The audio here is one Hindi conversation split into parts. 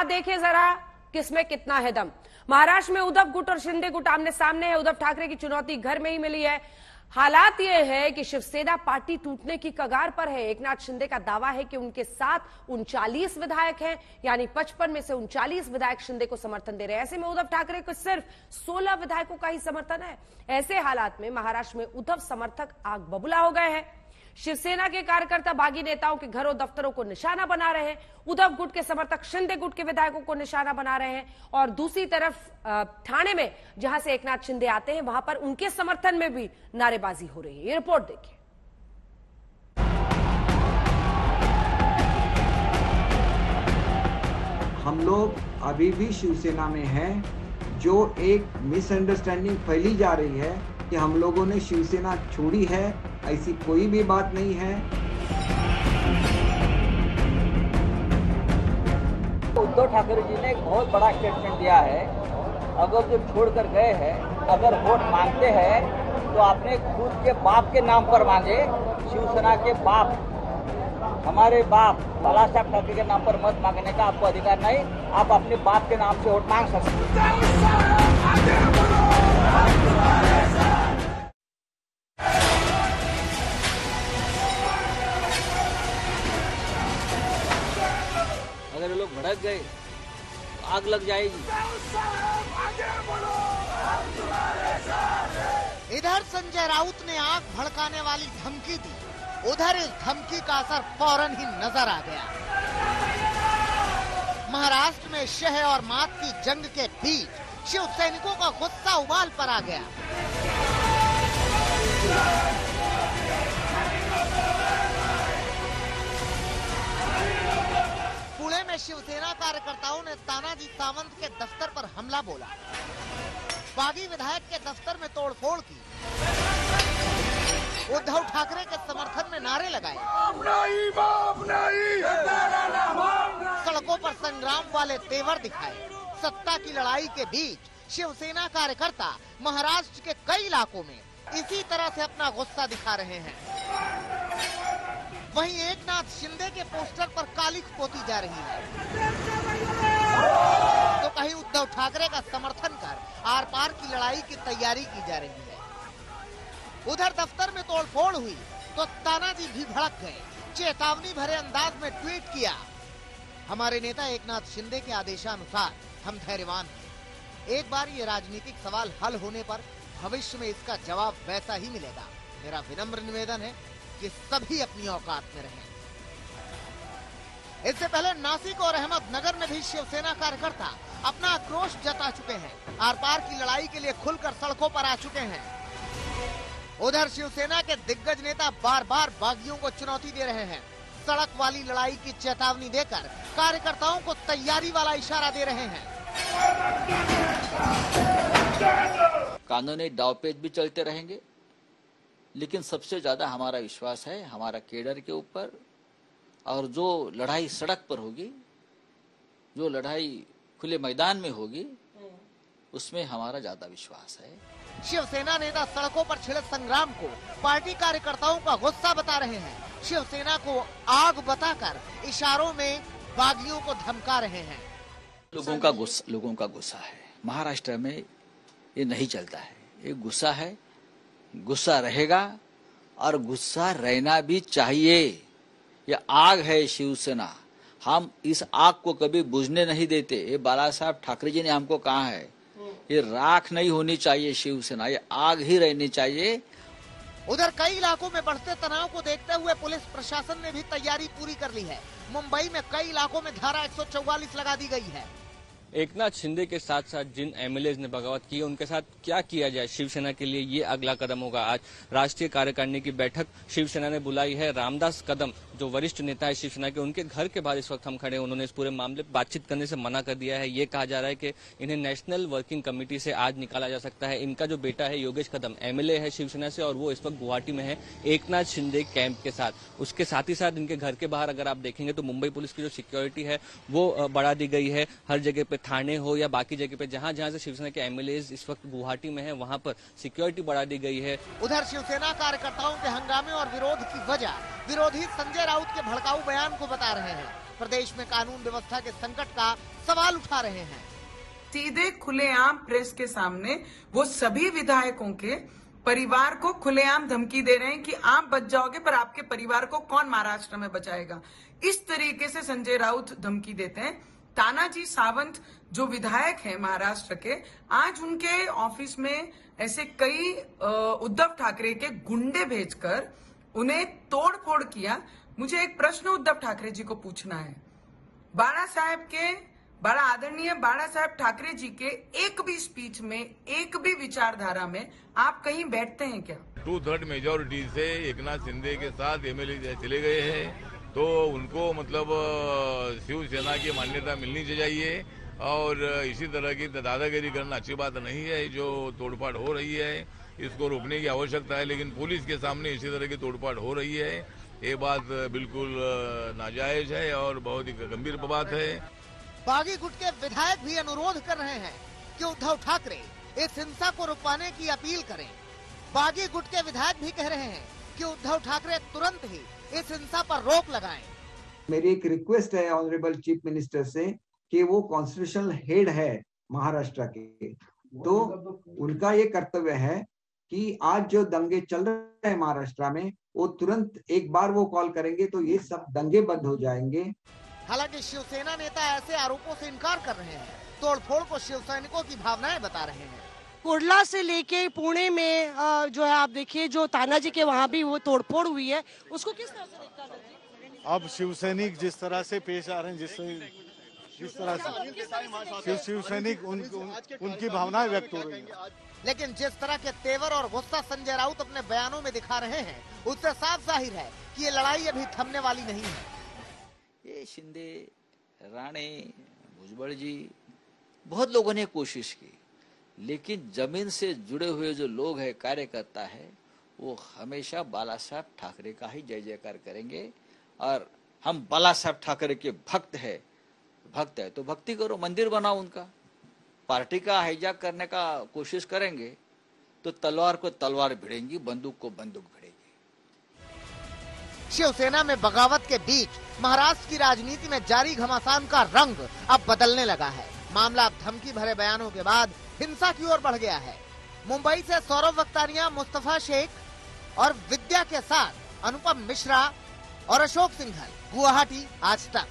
देखिए जरा किसमें कितना है दम। महाराष्ट्र में उद्धव गुट और शिंदे गुट आमने सामने है। उद्धव ठाकरे की चुनौती घर में ही मिली है। हालात यह है कि शिवसेना पार्टी टूटने की कगार पर है। एकनाथ शिंदे का दावा है कि उनके साथ 39 विधायक हैं, यानी 55 में से 39 विधायक शिंदे को समर्थन दे रहे हैं। ऐसे में उद्धव ठाकरे को सिर्फ 16 विधायकों का ही समर्थन है। ऐसे हालात में महाराष्ट्र में उद्धव समर्थक आग बबूला हो गए हैं। शिवसेना के कार्यकर्ता बागी नेताओं के घरों दफ्तरों को निशाना बना रहे हैं। उद्धव गुट के समर्थक शिंदे गुट के विधायकों को निशाना बना रहे हैं और दूसरी तरफ ठाणे में जहां से एकनाथ शिंदे आते हैं वहां पर उनके समर्थन में भी नारेबाजी हो रही है। ये रिपोर्ट देखिए। हम लोग अभी भी शिवसेना में हैं। जो एक मिसअंडरस्टैंडिंग फैली जा रही है कि हम लोगों ने शिवसेना छोड़ी है, ऐसी कोई भी बात नहीं है। उद्धव ठाकरे जी ने एक बहुत बड़ा स्टेटमेंट दिया है। अगर जो छोड़कर गए हैं, अगर वोट मांगते हैं तो अपने खुद के बाप के नाम पर मांगे। शिवसेना के बाप, हमारे बाप बाला साहब ठाकरे के नाम पर मत मांगने का आपको अधिकार नहीं। आप अपने बाप के नाम से वोट मांग सकते हैं। अगर ये लोग भड़क गए तो आग लग जाएगी। इधर संजय राउत ने आग भड़काने वाली धमकी दी, उधर इस धमकी का असर फौरन ही नजर आ गया। महाराष्ट्र में शह और मात की जंग के बीच शिव सैनिकों का गुस्सा उबाल पर आ गया। पुणे में शिवसेना कार्यकर्ताओं ने तानाजी सावंत के दफ्तर पर हमला बोला। बागी विधायक के दफ्तर में तोड़फोड़ की। उद्धव ठाकरे के समर्थन में नारे लगाए। सड़कों पर संग्राम वाले तेवर दिखाए। सत्ता की लड़ाई के बीच शिवसेना कार्यकर्ता महाराष्ट्र के कई इलाकों में इसी तरह से अपना गुस्सा दिखा रहे हैं। वहीं एकनाथ शिंदे के पोस्टर पर कालिख पोती जा रही है, तो कहीं उद्धव ठाकरे का समर्थन कर आर पार की लड़ाई की तैयारी की जा रही है। उधर दफ्तर में तोड़फोड़ हुई तो तानाजी भी भड़क गए। चेतावनी भरे अंदाज में ट्वीट किया, हमारे नेता एकनाथ शिंदे के आदेशानुसार हम धैर्यवान हैं। एक बार ये राजनीतिक सवाल हल होने पर भविष्य में इसका जवाब वैसा ही मिलेगा। मेरा विनम्र निवेदन है कि सभी अपनी औकात में रहें। इससे पहले नासिक और अहमदनगर में भी शिवसेना कार्यकर्ता अपना आक्रोश जता चुके हैं। आर पार की लड़ाई के लिए खुलकर सड़कों पर आ चुके हैं। उधर शिवसेना के दिग्गज नेता बार बार बागियों को चुनौती दे रहे हैं। सड़क वाली लड़ाई की चेतावनी देकर कार्यकर्ताओं को तैयारी वाला इशारा दे रहे हैं। कानूनी दावपेच भी चलते रहेंगे, लेकिन सबसे ज्यादा हमारा विश्वास है हमारा केडर के ऊपर। और जो लड़ाई सड़क पर होगी, जो लड़ाई खुले मैदान में होगी, उसमें हमारा ज्यादा विश्वास है। शिवसेना नेता सड़कों पर छिड़े संग्राम को पार्टी कार्यकर्ताओं का गुस्सा बता रहे हैं। शिवसेना को आग बताकर इशारों में बागियों को धमका रहे हैं। लोगों का गुस्सा है। महाराष्ट्र में ये नहीं चलता है, ये गुस्सा है, गुस्सा रहेगा और गुस्सा रहना भी चाहिए। ये आग है शिवसेना, हम इस आग को कभी बुझने नहीं देते। ये बाला साहब ठाकरे जी ने हमको कहा है, ये राख नहीं होनी चाहिए शिवसेना, ये आग ही रहनी चाहिए। उधर कई इलाकों में बढ़ते तनाव को देखते हुए पुलिस प्रशासन ने भी तैयारी पूरी कर ली है। मुंबई में कई इलाकों में धारा 144 लगा दी गई है। एकनाथ शिंदे के साथ साथ जिन एमएलएज ने बगावत की है, उनके साथ क्या किया जाए शिवसेना के लिए, ये अगला कदम होगा। आज राष्ट्रीय कार्यकारिणी की बैठक शिवसेना ने बुलाई है। रामदास कदम जो वरिष्ठ नेता है शिवसेना के, उनके घर के बाहर इस वक्त हम खड़े हैं। उन्होंने इस पूरे मामले पर बातचीत करने से मना कर दिया है। ये कहा जा रहा है कि इन्हें नेशनल वर्किंग कमेटी से आज निकाला जा सकता है। इनका जो बेटा है योगेश कदम एमएलए है शिवसेना से, और वो इस वक्त गुवाहाटी में है एकनाथ शिंदे कैंप के साथ। उसके साथ ही साथ इनके घर के बाहर अगर आप देखेंगे तो मुंबई पुलिस की जो सिक्योरिटी है वो बढ़ा दी गई है। हर जगह पे थाने हो या बाकी जगह पे जहां जहां से शिवसेना के एमएलए इस वक्त गुवाहाटी में है, वहां पर सिक्योरिटी बढ़ा दी गई है। उधर शिवसेना कार्यकर्ताओं के हंगामे और विरोध की वजह विरोधी संजय राउत के भड़काऊ बयान को बता रहे हैं। प्रदेश में कानून व्यवस्था के संकट का सवाल उठा रहे हैं। सीधे खुलेआम प्रेस के सामने वो सभी विधायकों के परिवार को खुलेआम धमकी दे रहे हैं कि आप बच जाओगे पर आपके परिवार को कौन महाराष्ट्र में बचाएगा। इस तरीके से संजय राउत धमकी देते हैं। तानाजी सावंत जो विधायक हैं महाराष्ट्र के, आज उनके ऑफिस में ऐसे कई उद्धव ठाकरे के गुंडे भेजकर उन्हें तोड़फोड़ किया। मुझे एक प्रश्न उद्धव ठाकरे जी को पूछना है, बड़ा आदरणीय बाला साहेब ठाकरे जी के एक भी स्पीच में, एक भी विचारधारा में आप कहीं बैठते हैं क्या? 2/3 मेजोरिटी से एकनाथ शिंदे के साथ एमएलए चले गए हैं, तो उनको मतलब शिवसेना की मान्यता मिलनी चाहिए और इसी तरह की दादागिरी करना अच्छी बात नहीं है। जो तोड़फाड़ हो रही है इसको रोकने की आवश्यकता है, लेकिन पुलिस के सामने इसी तरह की तोड़फाड़ हो रही है, ये बात बिल्कुल नाजायज है और बहुत ही गंभीर बात है। बागी गुट के विधायक भी अनुरोध कर रहे हैं कि उद्धव ठाकरे इस हिंसा को रुकवाने की अपील करें। बागी गुट के विधायक भी कह रहे हैं कि उद्धव ठाकरे तुरंत ही इस हिंसा पर रोक लगाएं। मेरी एक रिक्वेस्ट है ऑनरेबल चीफ मिनिस्टर से कि वो कॉन्स्टिट्यूशनल हेड है महाराष्ट्र के, तो उनका ये कर्तव्य है कि आज जो दंगे चल रहे हैं महाराष्ट्र में, वो तुरंत एक बार वो कॉल करेंगे तो ये सब दंगे बंद हो जाएंगे। हालांकि शिवसेना नेता ऐसे आरोपों से इनकार कर रहे हैं, तोड़फोड़ को शिवसैनिकों की भावनाएं बता रहे हैं। कुर्ला से लेके पुणे में जो है आप देखिए, जो तानाजी के वहाँ भी वो तोड़फोड़ हुई है, उसको किस तरह से देखता है? अब शिवसैनिक जिस तरह से पेश आ रहे हैं, जिस तरह से शिवसैनिक उनकी भावनाएं व्यक्त हो रही है, लेकिन जिस तरह के तेवर और गुस्सा संजय राउत अपने बयानों में दिखा रहे हैं, उससे साफ जाहिर है कि ये लड़ाई अभी थमने वाली नहीं है। ये शिंदे, राणे, भुजबल जी, बहुत लोगों ने कोशिश की, लेकिन जमीन से जुड़े हुए जो लोग हैं, कार्यकर्ता है, वो हमेशा बाला साहब ठाकरे का ही जय जयकार करेंगे। और हम बाला साहब ठाकरे के भक्त है तो भक्ति करो, मंदिर बनाओ उनका। पार्टी का हाईजैक करने का कोशिश करेंगे तो तलवार को तलवार भिड़ेंगी, बंदूक को बंदूक भिड़ेगी। शिवसेना में बगावत के बीच महाराष्ट्र की राजनीति में जारी घमासान का रंग अब बदलने लगा है। मामला अब धमकी भरे बयानों के बाद हिंसा की ओर बढ़ गया है। मुंबई से सौरभ वक्तानिया, मुस्तफा शेख और विद्या के साथ अनुपम मिश्रा और अशोक सिंघल, गुवाहाटी, आज तक।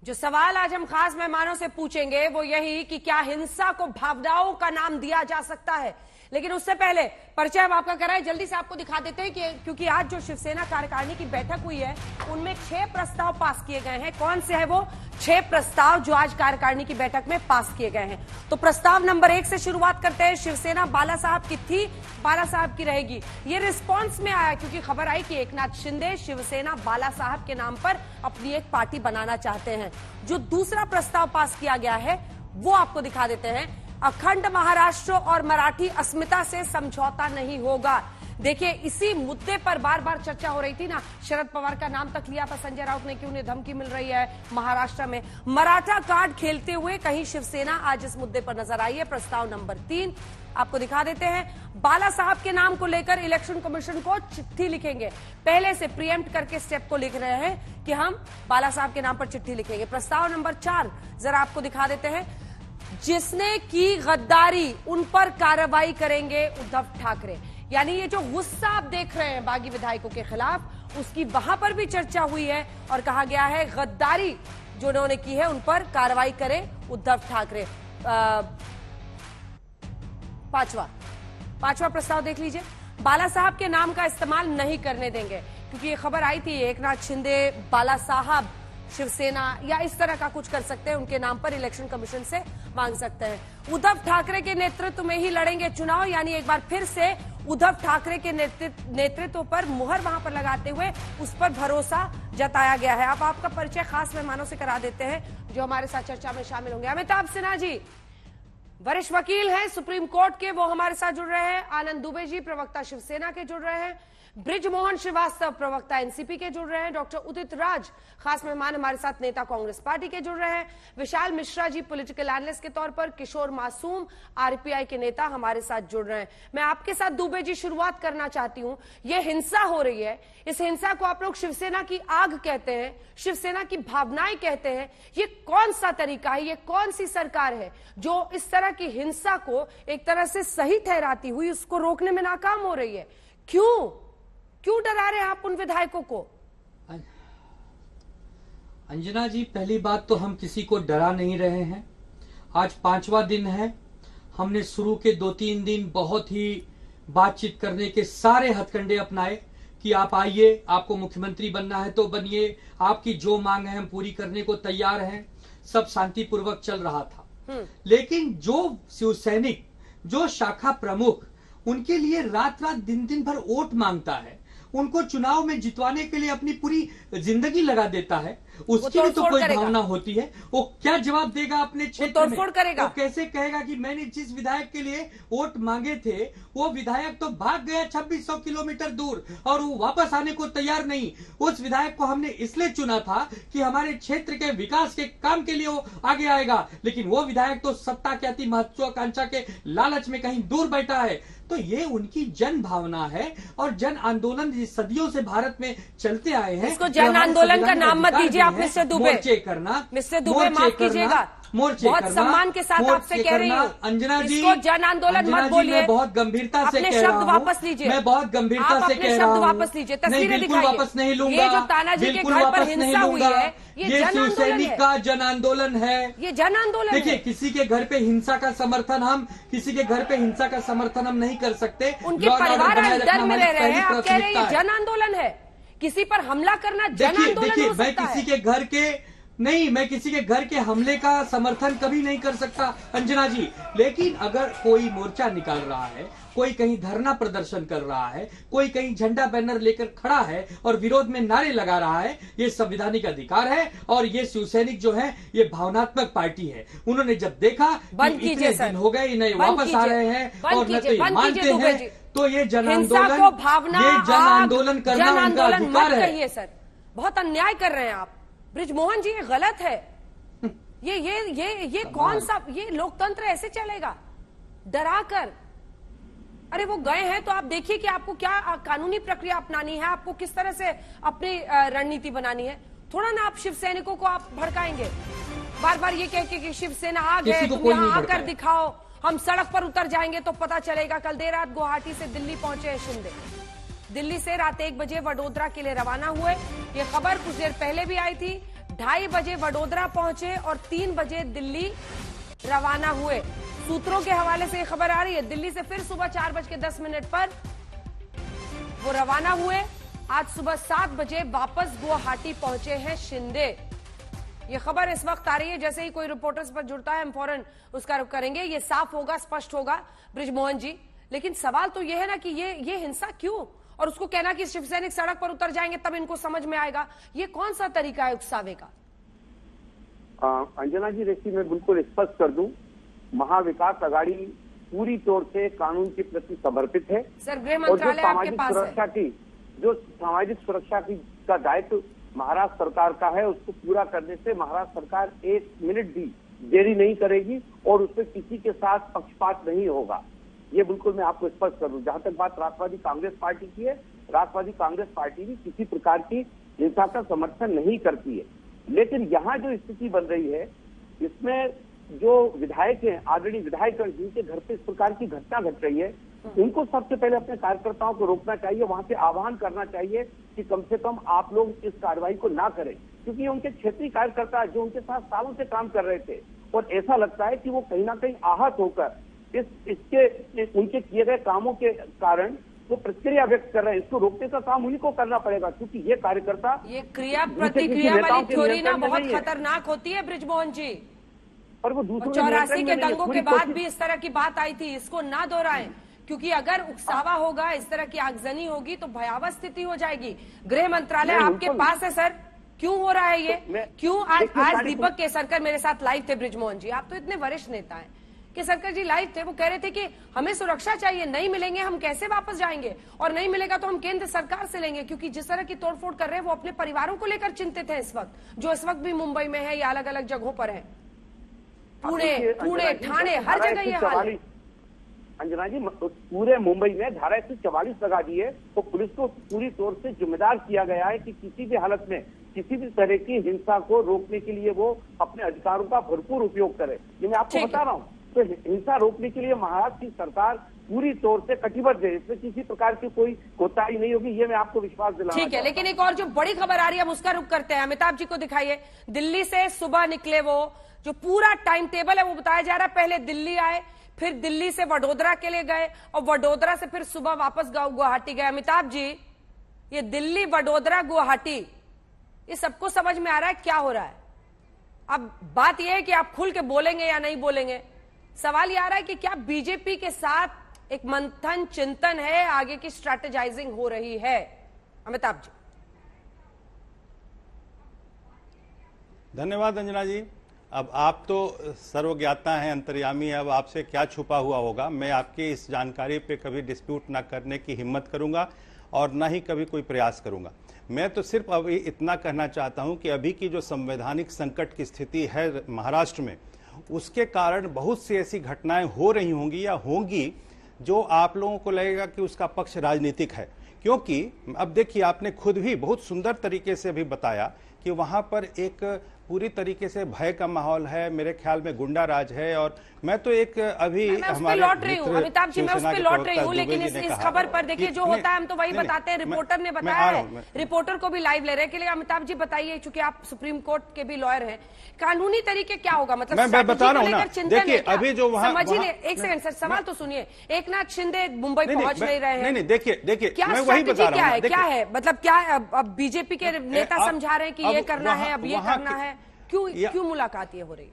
जो सवाल आज हम खास मेहमानों से पूछेंगे वो यही कि क्या हिंसा को भावनाओं का नाम दिया जा सकता है। लेकिन उससे पहले परिचय हम आपका कराएं, जल्दी से आपको दिखा देते हैं कि क्योंकि आज जो शिवसेना कार्यकारिणी की बैठक हुई है उनमें 6 प्रस्ताव पास किए गए हैं। कौन से है वो 6 प्रस्ताव जो आज कार्यकारिणी की बैठक में पास किए गए हैं? तो प्रस्ताव नंबर 1 से शुरुआत करते हैं। शिवसेना बाला साहब की थी, बाला साहब की रहेगी। ये रिस्पॉन्स में आया क्योंकि खबर आई कि एकनाथ शिंदे शिवसेना बाला साहब के नाम पर अपनी एक पार्टी बनाना चाहते हैं। जो दूसरा प्रस्ताव पास किया गया है वो आपको दिखा देते हैं। अखंड महाराष्ट्र और मराठी अस्मिता से समझौता नहीं होगा। देखिए, इसी मुद्दे पर बार बार चर्चा हो रही थी ना, शरद पवार का नाम तक लिया था संजय राउत ने कि उन्हें धमकी मिल रही है महाराष्ट्र में। मराठा कार्ड खेलते हुए कहीं शिवसेना आज इस मुद्दे पर नजर आई है। प्रस्ताव नंबर 3 आपको दिखा देते हैं। बाला साहब के नाम को लेकर इलेक्शन कमीशन को चिट्ठी लिखेंगे। पहले से प्रीएम्प्ट करके स्टेप को लिख रहे हैं कि हम बाला साहब के नाम पर चिट्ठी लिखेंगे। प्रस्ताव नंबर 4 जरा आपको दिखा देते हैं। जिसने की गद्दारी उन पर कार्रवाई करेंगे उद्धव ठाकरे। यानी ये जो गुस्सा आप देख रहे हैं बागी विधायकों के खिलाफ, उसकी वहां पर भी चर्चा हुई है और कहा गया है गद्दारी जो उन्होंने की है उन पर कार्रवाई करें उद्धव ठाकरे। पांचवा प्रस्ताव देख लीजिए। बाला साहब के नाम का इस्तेमाल नहीं करने देंगे क्योंकि ये खबर आई थी एकनाथ शिंदे बाला साहब शिवसेना या इस तरह का कुछ कर सकते हैं, उनके नाम पर इलेक्शन कमीशन से मांग सकते हैं। उद्धव ठाकरे के नेतृत्व में ही लड़ेंगे चुनाव, यानी एक बार फिर से उद्धव ठाकरे के नेतृत्व पर मुहर वहां पर लगाते हुए उस पर भरोसा जताया गया है। अब आपका परिचय खास मेहमानों से करा देते हैं जो हमारे साथ चर्चा में शामिल होंगे। अमिताभ सिन्हा जी वरिष्ठ वकील हैं सुप्रीम कोर्ट के, वो हमारे साथ जुड़ रहे हैं। आनंद दुबे जी प्रवक्ता शिवसेना के जुड़ रहे हैं। ब्रिजमोहन श्रीवास्तव प्रवक्ता एनसीपी के जुड़ रहे हैं, डॉक्टर उदित राज खास मेहमान हमारे साथ नेता कांग्रेस पार्टी के जुड़ रहे हैं, विशाल मिश्रा जी पॉलिटिकल एनालिस्ट के तौर पर, किशोर मासूम आरपीआई के नेता हमारे साथ जुड़ रहे हैं। मैं आपके साथ दुबे जी शुरुआत करना चाहती हूं। यह हिंसा हो रही है, इस हिंसा को आप लोग शिवसेना की आग कहते हैं, शिवसेना की भावनाएं कहते हैं। ये कौन सा तरीका है, ये कौन सी सरकार है जो इस तरह की हिंसा को एक तरह से सही ठहराती हुई उसको रोकने में नाकाम हो रही है? क्यों डरा रहे हैं आप उन विधायकों को? अंजना जी, पहली बात तो हम किसी को डरा नहीं रहे हैं। आज 5वां दिन है। हमने शुरू के 2-3 दिन बहुत ही बातचीत करने के सारे हथकंडे अपनाए कि आप आइए, आपको मुख्यमंत्री बनना है तो बनिए, आपकी जो मांग है हम पूरी करने को तैयार हैं। सब शांतिपूर्वक चल रहा था। लेकिन जो शिव सैनिक, जो शाखा प्रमुख उनके लिए रात रात दिन भर वोट मांगता है, उनको चुनाव में जितवाने के लिए अपनी पूरी जिंदगी लगा देता है, उसकी भी तो कोई भावना होती है। वो क्या जवाब देगा अपने क्षेत्र में? करेगा। वो कैसे कहेगा कि मैंने जिस विधायक के लिए वोट मांगे थे वो विधायक तो भाग गया 2600 किलोमीटर दूर और वो वापस आने को तैयार नहीं। उस विधायक को हमने इसलिए चुना था कि हमारे क्षेत्र के विकास के काम के लिए वो आगे आएगा, लेकिन वो विधायक तो सत्ता के अति महत्वाकांक्षा के लालच में कहीं दूर बैठा है। तो ये उनकी जन भावना है और जन आंदोलन सदियों से भारत में चलते आए हैं। इसको जन आंदोलन का नाम मत दीजिए आप मिस्टर दुबे। मोर्चे करना, मिस्टर दुबे माफ कीजिएगा, बहुत सम्मान के साथ आपसे कह रही हूँ अंजना जी, इसको जन आंदोलन मत बोलिए। मैं बहुत गंभीरता से कह रहा हूँ, वापस लीजिए। मैं बहुत गंभीरता से कह रहा हूँ, वापस लीजिए। तस्वीरें दिखाइए। वापस नहीं लूंगा, ये जो तानाजी के घर पर हिंसा हुई है, ये शिव सैनिक का जन आंदोलन है। ये जन आंदोलन देखिए, किसी के घर पे हिंसा का समर्थन हम नहीं कर सकते। उनके परिवार आज डर में रह रहे हैं, आप कह रहे हैं ये जन आंदोलन है। किसी पर हमला करना जन आंदोलन हो सकता है। मैं किसी के घर के हमले का समर्थन कभी नहीं कर सकता अंजना जी। लेकिन अगर कोई मोर्चा निकाल रहा है, कोई कहीं धरना प्रदर्शन कर रहा है, कोई कहीं झंडा बैनर लेकर खड़ा है और विरोध में नारे लगा रहा है, ये संवैधानिक अधिकार है। और ये शिवसैनिक जो है ये भावनात्मक पार्टी है। उन्होंने जब देखा कि इतने दिन हो गए इन्हें वापस आ रहे हैं और न तो ये मानते हैं, तो ये जन आंदोलन करना उनका अधिकार है। सर, बहुत अन्याय कर रहे हैं आप ब्रिजमोहन जी, ये गलत है। ये कौन सा ये लोकतंत्र ऐसे चलेगा डरा कर? अरे वो गए हैं तो आप देखिए कि आपको क्या कानूनी प्रक्रिया अपनानी है, आपको किस तरह से अपनी रणनीति बनानी है। थोड़ा ना आप शिव सैनिकों को आप भड़काएंगे, बार बार ये कह के कि शिवसेना आ गए, तुम यहाँ आकर दिखाओ, हम सड़क पर उतर जाएंगे तो पता चलेगा। कल देर रात गुवाहाटी से दिल्ली पहुंचे हैं शिंदे, दिल्ली से रात 1 बजे वडोदरा के लिए रवाना हुए। ये खबर कुछ देर पहले भी आई थी। 2:30 बजे वडोदरा पहुंचे और 3 बजे दिल्ली रवाना हुए। सूत्रों के हवाले से ये खबर आ रही है, दिल्ली से फिर सुबह 4:10 पर वो रवाना हुए। आज सुबह 7 बजे वापस गुवाहाटी पहुंचे हैं शिंदे। ये खबर इस वक्त आ रही है, जैसे ही कोई रिपोर्टर्स पर जुड़ता है हम फौरन उसका रुख करेंगे। ये साफ होगा, स्पष्ट होगा ब्रिजमोहन जी। लेकिन सवाल तो ये है ना कि ये हिंसा क्यों, और उसको कहना कि शिवसैनिक सड़क पर उतर जाएंगे तब इनको समझ में आएगा। ये कौन सा तरीका है उकसावे का? अंजना जी, देखिए मैं बिल्कुल स्पष्ट कर दूं, महाविकास आघाड़ी पूरी तौर से कानून के प्रति समर्पित है। सर, गृह मंत्रालय आपके पास है। जो सामाजिक सुरक्षा की का दायित्व महाराष्ट्र सरकार का है, उसको पूरा करने से महाराष्ट्र सरकार 1 मिनट भी देरी नहीं करेगी और उसमें किसी के साथ पक्षपात नहीं होगा। ये बिल्कुल मैं आपको स्पष्ट कर दूं। जहां तक बात राष्ट्रवादी कांग्रेस पार्टी की है, राष्ट्रवादी कांग्रेस पार्टी भी किसी प्रकार की हिंसा का समर्थन नहीं करती है। लेकिन यहाँ जो स्थिति बन रही है, इसमें जो विधायक हैं, आदरणीय विधायक जिनके घर पे इस प्रकार की घटना घट रही है, उनको सबसे पहले अपने कार्यकर्ताओं को रोकना चाहिए, वहां से आह्वान करना चाहिए कि कम से कम आप लोग इस कार्रवाई को ना करें, क्योंकि उनके क्षेत्रीय कार्यकर्ता जो उनके साथ सालों से काम कर रहे थे और ऐसा लगता है कि वो कहीं ना कहीं आहत होकर उनके किए गए कामों के कारण वो प्रतिक्रिया व्यक्त कर रहे हैं। इसको रोकने का काम उन्हीं को करना पड़ेगा, क्योंकि ये कार्यकर्ता, ये क्रिया प्रतिक्रिया वाली थ्योरी ना बहुत खतरनाक होती है ब्रिजमोहन जी। और वो 84 के दंगों के बाद भी इस तरह की बात आई थी, इसको ना दोहराएं, क्योंकि अगर उकसावा होगा, इस तरह की आगजनी होगी तो भयावह स्थिति हो जाएगी। गृह मंत्रालय आपके पास है सर, क्यों हो रहा है ये? क्यों? आज दीपक केसरकर मेरे साथ लाइव थे ब्रिजमोहन जी, आप तो इतने वरिष्ठ नेता हैं, कि सरकार जी लाइव थे, वो कह रहे थे कि हमें सुरक्षा चाहिए, नहीं मिलेंगे हम कैसे वापस जाएंगे, और नहीं मिलेगा तो हम केंद्र सरकार से लेंगे, क्योंकि जिस तरह की तोड़फोड़ कर रहे हैं वो अपने परिवारों को लेकर चिंतित है इस वक्त, जो इस वक्त भी मुंबई में है या अलग अलग जगहों पर है। पुणे, ठाणे, हर जगह ये हाल है। अंजना जी, पूरे मुंबई में धारा 144 लगा दी है, तो पुलिस को पूरी तौर से जिम्मेदार किया गया है कि किसी भी हालत में किसी भी तरह की हिंसा को रोकने के लिए वो अपने अधिकारों का भरपूर उपयोग करे। ये मैं आपको बता रहा हूँ, तो हिंसा रोकने के लिए महाराष्ट्र की सरकार पूरी तौर से कटिबद्ध है, इसमें किसी प्रकार की कोई कोताही नहीं होगी, ये मैं आपको विश्वास दिलाना। ठीक है, लेकिन एक और जो बड़ी खबर आ रही है हम उसका रुख करते हैं। अमिताभ जी को दिखाइए, दिल्ली से सुबह निकले वो, जो पूरा टाइम टेबल है वो बताया जा रहा है। पहले दिल्ली आए, फिर दिल्ली से वडोदरा के लिए गए, और वडोदरा से फिर सुबह वापस गुवाहाटी गए। अमिताभ जी, ये दिल्ली, वडोदरा, गुवाहाटी, ये सबको समझ में आ रहा है क्या हो रहा है? अब बात यह है कि आप खुल के बोलेंगे या नहीं बोलेंगे। सवाल यह आ रहा है कि क्या बीजेपी के साथ एक मंथन, चिंतन है, आगे की स्ट्रैटेजाइजिंग हो रही है? अमिताभ जी। धन्यवाद अंजना जी। अब आप तो सर्वज्ञाता हैं, अंतर्यामी है, अब आपसे क्या छुपा हुआ होगा। मैं आपकी इस जानकारी पे कभी डिस्प्यूट ना करने की हिम्मत करूंगा और ना ही कभी कोई प्रयास करूंगा। मैं तो सिर्फ अभी इतना कहना चाहता हूं कि अभी की जो संवैधानिक संकट की स्थिति है महाराष्ट्र में, उसके कारण बहुत सी ऐसी घटनाएं हो रही होंगी या होंगी जो आप लोगों को लगेगा कि उसका पक्ष राजनीतिक है। क्योंकि अब देखिए, आपने खुद भी बहुत सुंदर तरीके से अभी बताया कि वहां पर एक पूरी तरीके से भय का माहौल है, मेरे ख्याल में गुंडा राज है। और मैं तो एक अभी हमारे लौट रही हूँ अमिताभ जी, मैं उस पर लौट रही हूँ, लेकिन इस खबर पर देखिए जो होता है हम तो वही बताते हैं, रिपोर्टर ने बताया है, रिपोर्टर को भी लाइव ले रहे हैं। के लिए अमिताभ जी बताइए, चूंकि आप सुप्रीम कोर्ट के भी लॉयर हैं, कानूनी तरीके क्या होगा? मतलब मैं बता रहा हूँ ना, देखिए अभी जो वहाँ समझिए, एक सेकंड सर, सवाल तो सुनिए। एकनाथ शिंदे मुंबई पहुंच नहीं रहे हैं, नहीं देखिए क्या स्ट्रैटेजी क्या है, क्या है मतलब, क्या अब बीजेपी के नेता समझा रहे हैं कि ये करना है, अब ये करना है, क्यों मुलाकात ये हो रही है?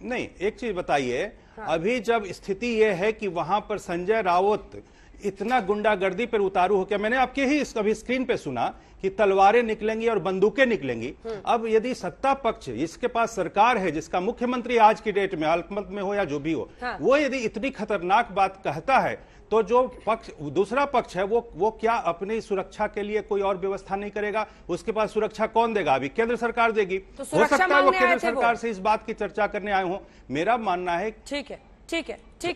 नहीं, एक चीज बताइए, हाँ। अभी जब स्थिति यह है कि वहां पर संजय राउत इतना गुंडागर्दी पर उतारू हो गया, मैंने आपके ही अभी स्क्रीन पे सुना कि तलवारें निकलेंगी और बंदूकें निकलेंगी। अब यदि सत्ता पक्ष, इसके पास सरकार है, जिसका मुख्यमंत्री आज की डेट में अल्पमत में हो या जो भी हो, हाँ। वो यदि इतनी खतरनाक बात कहता है, तो जो पक्ष, दूसरा पक्ष है, वो क्या अपनी सुरक्षा के लिए कोई और व्यवस्था नहीं करेगा? उसके पास सुरक्षा कौन देगा? अभी केंद्र सरकार देगी। तो हो सकता है वो केंद्र सरकार से इस बात की चर्चा करने आए हों। मेरा मानना है ठीक है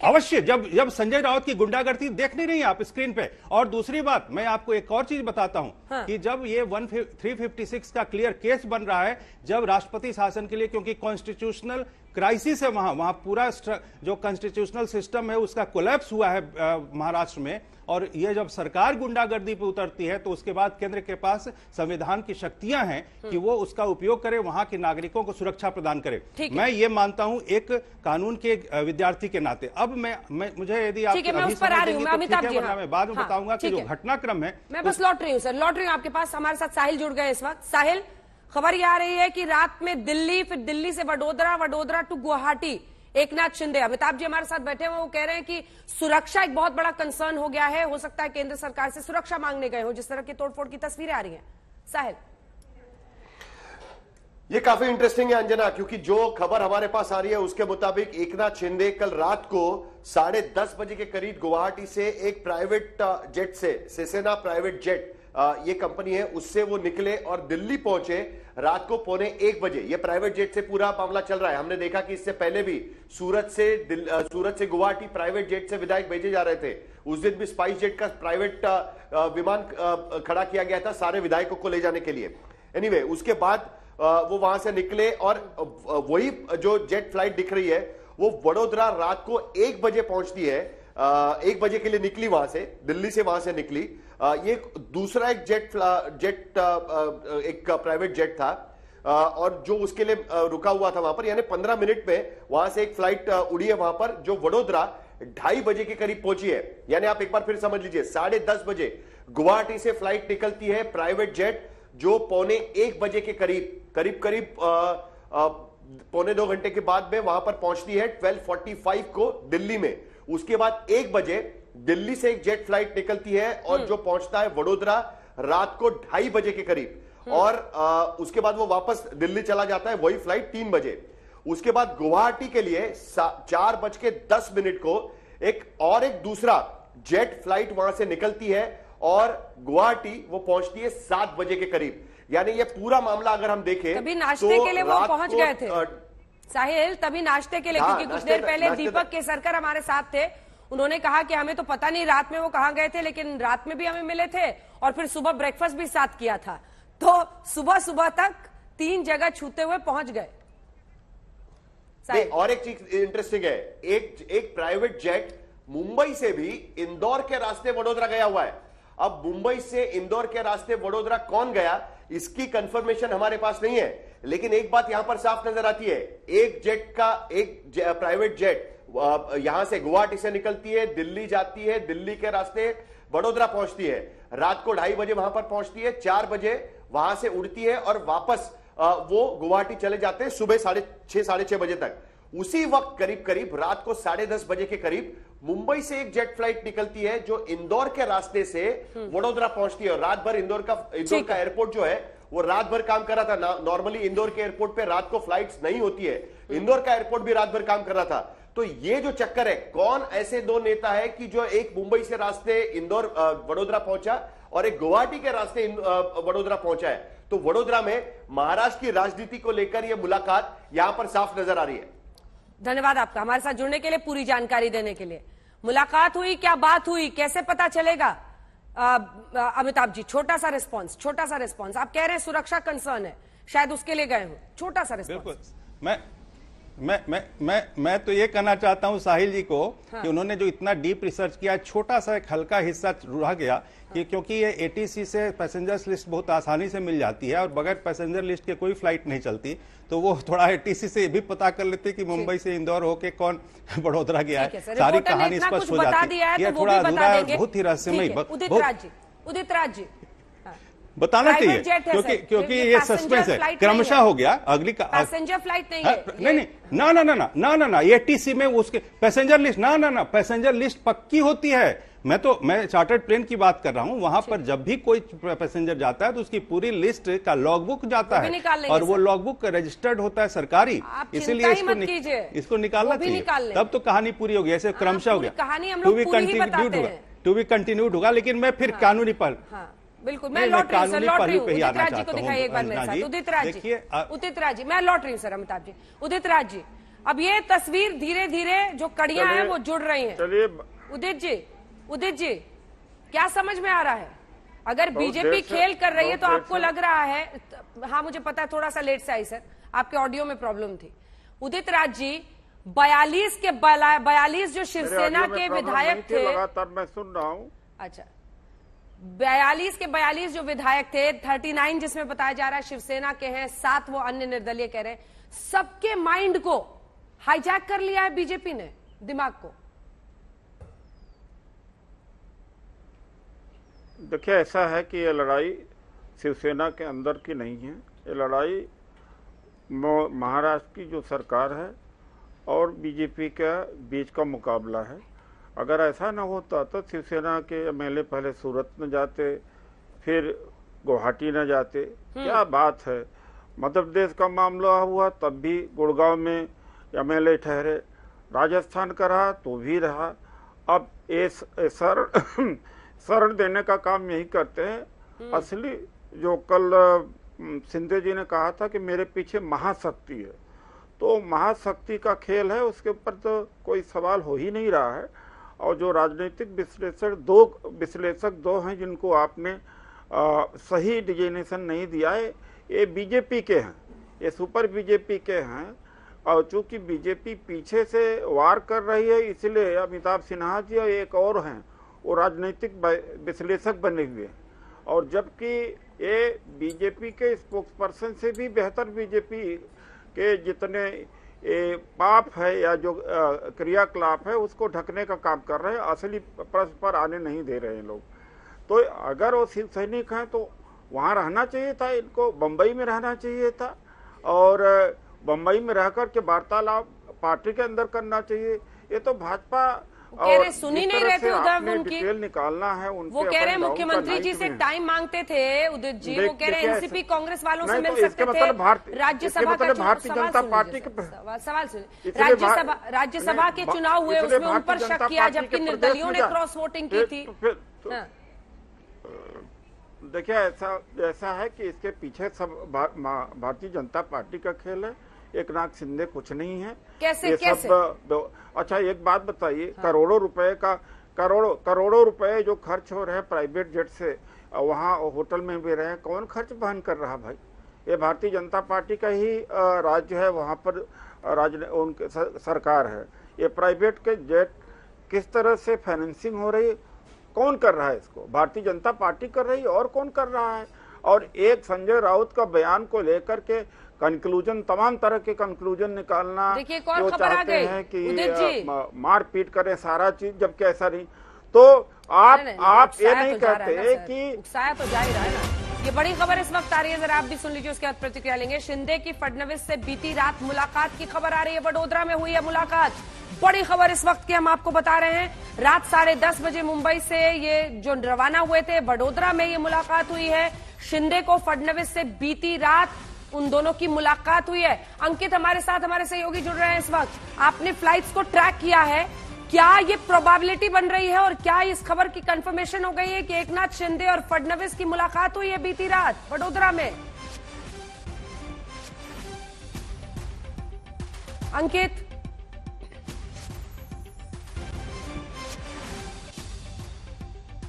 अवश्य, जब संजय राउत की गुंडागर्दी देख नहीं रही आप स्क्रीन पे। और दूसरी बात, मैं आपको एक और चीज बताता हूं, हाँ। कि जब ये 356 का क्लियर केस बन रहा है, जब राष्ट्रपति शासन के लिए, क्योंकि कॉन्स्टिट्यूशनल क्राइसिस है वहां पूरा जो कॉन्स्टिट्यूशनल सिस्टम है उसका कोलैप्स हुआ है महाराष्ट्र में, और ये जब सरकार गुंडागर्दी पे उतरती है तो उसके बाद केंद्र के पास संविधान की शक्तियां हैं कि वो उसका उपयोग करे, वहां के नागरिकों को सुरक्षा प्रदान करे। मैं ये मानता हूं एक कानून के विद्यार्थी के नाते। अब मुझे यदि आप मैं बाद में बताऊंगा कि जो घटनाक्रम है, मैं बस लौट रही हूँ आपके पास। हमारे साथ साहिल जुड़ गए इस वक्त। साहिल, खबर ये आ रही है कि रात में दिल्ली, फिर दिल्ली से वडोदरा, वडोदरा टू गुवाहाटी, एकनाथ शिंदे, अमिताभ जी हमारे साथ बैठे हुए, वो कह रहे हैं कि सुरक्षा एक बहुत बड़ा कंसर्न हो गया है, हो सकता है केंद्र सरकार से सुरक्षा मांगने गए हो, जिस तरह की तोड़फोड़ की तस्वीरें आ रही हैं। साहिल, ये काफी इंटरेस्टिंग है अंजना, क्योंकि जो खबर हमारे पास आ रही है उसके मुताबिक एकनाथ शिंदे कल रात को 10:30 बजे के करीब गुवाहाटी से एक प्राइवेट जेट से, सेसेना प्राइवेट जेट ये कंपनी है, उससे वो निकले और दिल्ली पहुंचे रात को 1:45 बजे। ये प्राइवेट जेट से पूरा मामला चल रहा है। हमने देखा कि इससे पहले भी सूरत से गुवाहाटी प्राइवेट जेट से विधायक भेजे जा रहे थे। उस दिन भी स्पाइस जेट का प्राइवेट विमान खड़ा किया गया था सारे विधायकों को ले जाने के लिए। एनीवे, उसके बाद वो वहां से निकले और वही जो जेट फ्लाइट दिख रही है वो वडोदरा रात को 1 बजे पहुंचती है। 1 बजे के लिए निकली वहां से, दिल्ली से वहां से निकली। ये दूसरा एक एक प्राइवेट जेट था और जो उसके लिए रुका हुआ था वहां पर, यानी 15 मिनट में वहां से एक फ्लाइट उड़ी है वहां पर, जो वडोदरा 2:30 बजे के करीब पहुंची है। यानी आप एक बार फिर समझ लीजिए, 10:30 बजे गुवाहाटी से फ्लाइट निकलती है प्राइवेट जेट, जो 1:45 बजे के करीब 1.25 घंटे के बाद में वहां पर पहुंचती है 12:45 को दिल्ली में। उसके बाद 1 बजे दिल्ली से एक जेट फ्लाइट निकलती है और जो पहुंचता है वडोदरा रात को 2:30 बजे के करीब, और उसके बाद वो वापस दिल्ली चला जाता है, वही फ्लाइट 3 बजे। उसके बाद गुवाहाटी के लिए 4:10 को एक दूसरा जेट फ्लाइट वहां से निकलती है और गुवाहाटी वो पहुंचती है 7 बजे के करीब। यानी ये पूरा मामला अगर हम देखें तभी नाश्ते के लिए वो पहुंच गए थे साहिल, तभी नाश्ते के लिए, क्योंकि कुछ देर पहले दीपक केसरकर हमारे साथ थे, उन्होंने कहा कि हमें तो पता नहीं रात में वो कहां गए थे, लेकिन रात में भी हमें मिले थे और फिर सुबह ब्रेकफास्ट भी साथ किया था। तो सुबह तक 3 जगह छूते हुए पहुंच गए। और एक चीज इंटरेस्टिंग है, एक प्राइवेट जेट मुंबई से भी इंदौर के रास्ते वडोदरा गया हुआ है। अब मुंबई से इंदौर के रास्ते वडोदरा कौन गया इसकी कंफर्मेशन हमारे पास नहीं है, लेकिन एक बात यहां पर साफ नजर आती है, एक प्राइवेट जेट यहां से गुवाहाटी से निकलती है, दिल्ली जाती है, दिल्ली के रास्ते वडोदरा पहुंचती है, रात को 2:30 बजे वहां पर पहुंचती है, 4 बजे वहां से उड़ती है और वापस वो गुवाहाटी चले जाते हैं सुबह 6:30 साढ़े 6 बजे तक। उसी वक्त करीब रात को 10:30 बजे के करीब मुंबई से एक जेट फ्लाइट निकलती है जो इंदौर के रास्ते से वडोदरा पहुंचती है और रात भर इंदौर का एयरपोर्ट जो है वो रात भर काम कर रहा था। नॉर्मली इंदौर के एयरपोर्ट पे रात को फ्लाइट्स नहीं होती है, इंदौर का एयरपोर्ट भी रात भर काम कर रहा था। तो ये जो चक्कर है, कौन ऐसे 2 नेता है कि जो एक मुंबई से रास्ते इंदौर वडोदरा पहुंचा और एक गुवाहाटी के रास्ते वडोदरा पहुंचा है। तो वडोदरा में महाराष्ट्र की राजनीति को लेकर यह मुलाकात यहां पर साफ नजर आ रही है। धन्यवाद आपका हमारे साथ जुड़ने के लिए, पूरी जानकारी देने के लिए। मुलाकात हुई, क्या बात हुई, कैसे पता चलेगा? अमिताभ जी, छोटा सा रिस्पांस। आप कह रहे हैं सुरक्षा कंसर्न है, शायद उसके लिए गए हो, छोटा सा रिस्पांस। मैं तो ये कहना चाहता हूं साहिल जी को कि उन्होंने जो इतना डीप रिसर्च किया, छोटा सा एक हल्का हिस्सा रह गया कि क्योंकि ये एटीसी से पैसेंजर्स लिस्ट बहुत आसानी से मिल जाती है और बगैर पैसेंजर लिस्ट के कोई फ्लाइट नहीं चलती, तो वो थोड़ा एटीसी से भी पता कर लेते कि मुंबई से इंदौर होके कौन वडोदरा गया है। सारी कहानी स्पष्ट हो जाती है। ये थोड़ा अधूरा है, बहुत ही रहस्यमय। उदित राज जी बताना चाहिए क्योंकि ये सस्पेंस है, क्रमशः हो गया। अगली पैसेंजर फ्लाइट नहीं है। ना एटीसी में उसके पैसेंजर लिस्ट ना पैसेंजर लिस्ट पक्की होती है। मैं चार्टर्ड प्लेन की बात कर रहा हूं, वहां पर जब भी कोई पैसेंजर जाता है तो उसकी पूरी लिस्ट का लॉगबुक जाता है और वो लॉगबुक रजिस्टर्ड होता है सरकारी, इसीलिए इसको निकालना चाहिए, तब तो कहानी पूरी होगी। ऐसे क्रमशः हो गया, टू बी कंटिन्यूड होगा, लेकिन मैं फिर कानूनी पर बिल्कुल मैं लौट रही हूँ। उदित राज जी को दिखाइए एक बार मेरे साथ। उदित राज जी मैं लौट रही हूँ सर। अमिताभ जी, उदित राज जी, अब ये तस्वीर धीरे धीरे जो कड़ियां हैं वो जुड़ रही हैं। उदित जी क्या समझ में आ रहा है? अगर बीजेपी खेल कर रही है तो आपको लग रहा है, हाँ मुझे पता है थोड़ा सा लेट से आई सर, आपके ऑडियो में प्रॉब्लम थी। उदित राज जी, 42 जो शिवसेना के विधायक थे, लगातार मैं सुन रहा हूँ। अच्छा, 42 जो विधायक थे, 39 जिसमें बताया जा रहा है शिवसेना के हैं, 7 वो अन्य निर्दलीय कह रहे हैं, सबके माइंड को हाईजैक कर लिया है बीजेपी ने, दिमाग को। देखिए, ऐसा है कि ये लड़ाई शिवसेना के अंदर की नहीं है, ये लड़ाई महाराष्ट्र की जो सरकार है और बीजेपी के बीच का मुकाबला है। अगर ऐसा ना होता तो शिवसेना के एमएलए पहले सूरत न जाते, फिर गुवाहाटी न जाते। क्या बात है, मध्य प्रदेश का मामला हुआ तब भी गुड़गांव में एमएलए ठहरे, राजस्थान का रहा तो भी रहा। अब ये शरण देने का काम यही करते हैं। असली जो कल शिंदे जी ने कहा था कि मेरे पीछे महाशक्ति है, तो महाशक्ति का खेल है, उसके ऊपर तो कोई सवाल हो ही नहीं रहा है। और जो राजनीतिक विश्लेषक दो हैं जिनको आपने सही डिजिग्नेशन नहीं दिया है, ये बीजेपी के हैं, ये सुपर बीजेपी के हैं। और चूंकि बीजेपी पीछे से वार कर रही है, इसलिए अमिताभ सिन्हा जी और एक और हैं वो राजनीतिक विश्लेषक बने हुए हैं। और जबकि ये बीजेपी के स्पोक्स पर्सन से भी बेहतर बीजेपी के जितने पाप है या जो क्रियाकलाप है उसको ढकने का काम कर रहे हैं, असली प्रश्न पर आने नहीं दे रहे हैं लोग। तो अगर वो शिव सैनिक हैं तो वहाँ रहना चाहिए था, इनको बम्बई में रहना चाहिए था और बम्बई में रहकर के वार्तालाप पार्टी के अंदर करना चाहिए। ये तो भाजपा कह रहे सुन ही नहीं रहे थे उद्धव उनकी, डिटेल निकालना है उनके। वो कह रहे मुख्यमंत्री जी से टाइम मांगते थे उदित जी, वो कह रहे एनसीपी कांग्रेस वालों से मिल सकते थे, राज्यसभा का भारतीय जनता पार्टी के सवाल सुनिए, राज्यसभा के चुनाव हुए उसमें उन पर शक किया जबकि निर्दलियों ने क्रॉस वोटिंग की थी। देखिए ऐसा है कि इसके पीछे सब भारतीय जनता पार्टी का खेल है, एकनाथ शिंदे कुछ नहीं है। कैसे कैसे? अच्छा एक बात बताइए, करोड़ों रुपए जो खर्च हो रहे हैं प्राइवेट जेट से, वहाँ होटल में भी रहे, कौन खर्च वहन कर रहा भाई? ये भारतीय जनता पार्टी का ही राज्य है, वहाँ पर उनके सरकार है। ये प्राइवेट के जेट किस तरह से फाइनेंसिंग हो रही, कौन कर रहा है इसको? भारतीय जनता पार्टी कर रही है, और कौन कर रहा है? और एक संजय राउत का बयान को लेकर के कंक्लूजन, तमाम तरह के कंक्लूजन निकालना, जो चाहते हैं कि मारपीट करें सारा चीज, जबकि ऐसा नहीं। तो आप ये नहीं कहते कि उकसाया तो जा ही रहा है ना। ये बड़ी खबर इस वक्त आ रही है, जरा आप भी सुन लीजिए, उसके बाद प्रतिक्रिया लेंगे। शिंदे की फडणवीस से बीती रात मुलाकात की खबर आ रही है, वडोदरा में हुई है मुलाकात। बड़ी खबर इस वक्त की हम आपको बता रहे हैं। रात 10:30 बजे मुंबई से ये जो रवाना हुए थे, वडोदरा में ये मुलाकात हुई है। शिंदे को फडणवीस से बीती रात उन दोनों की मुलाकात हुई है। अंकित हमारे साथ, हमारे सहयोगी जुड़ रहे हैं इस वक्त। आपने फ्लाइट्स को ट्रैक किया है, क्या ये प्रोबेबिलिटी बन रही है और क्या इस खबर की कंफर्मेशन हो गई है कि एकनाथ शिंदे और फडणवीस की मुलाकात हुई है बीती रात वडोदरा में? अंकित,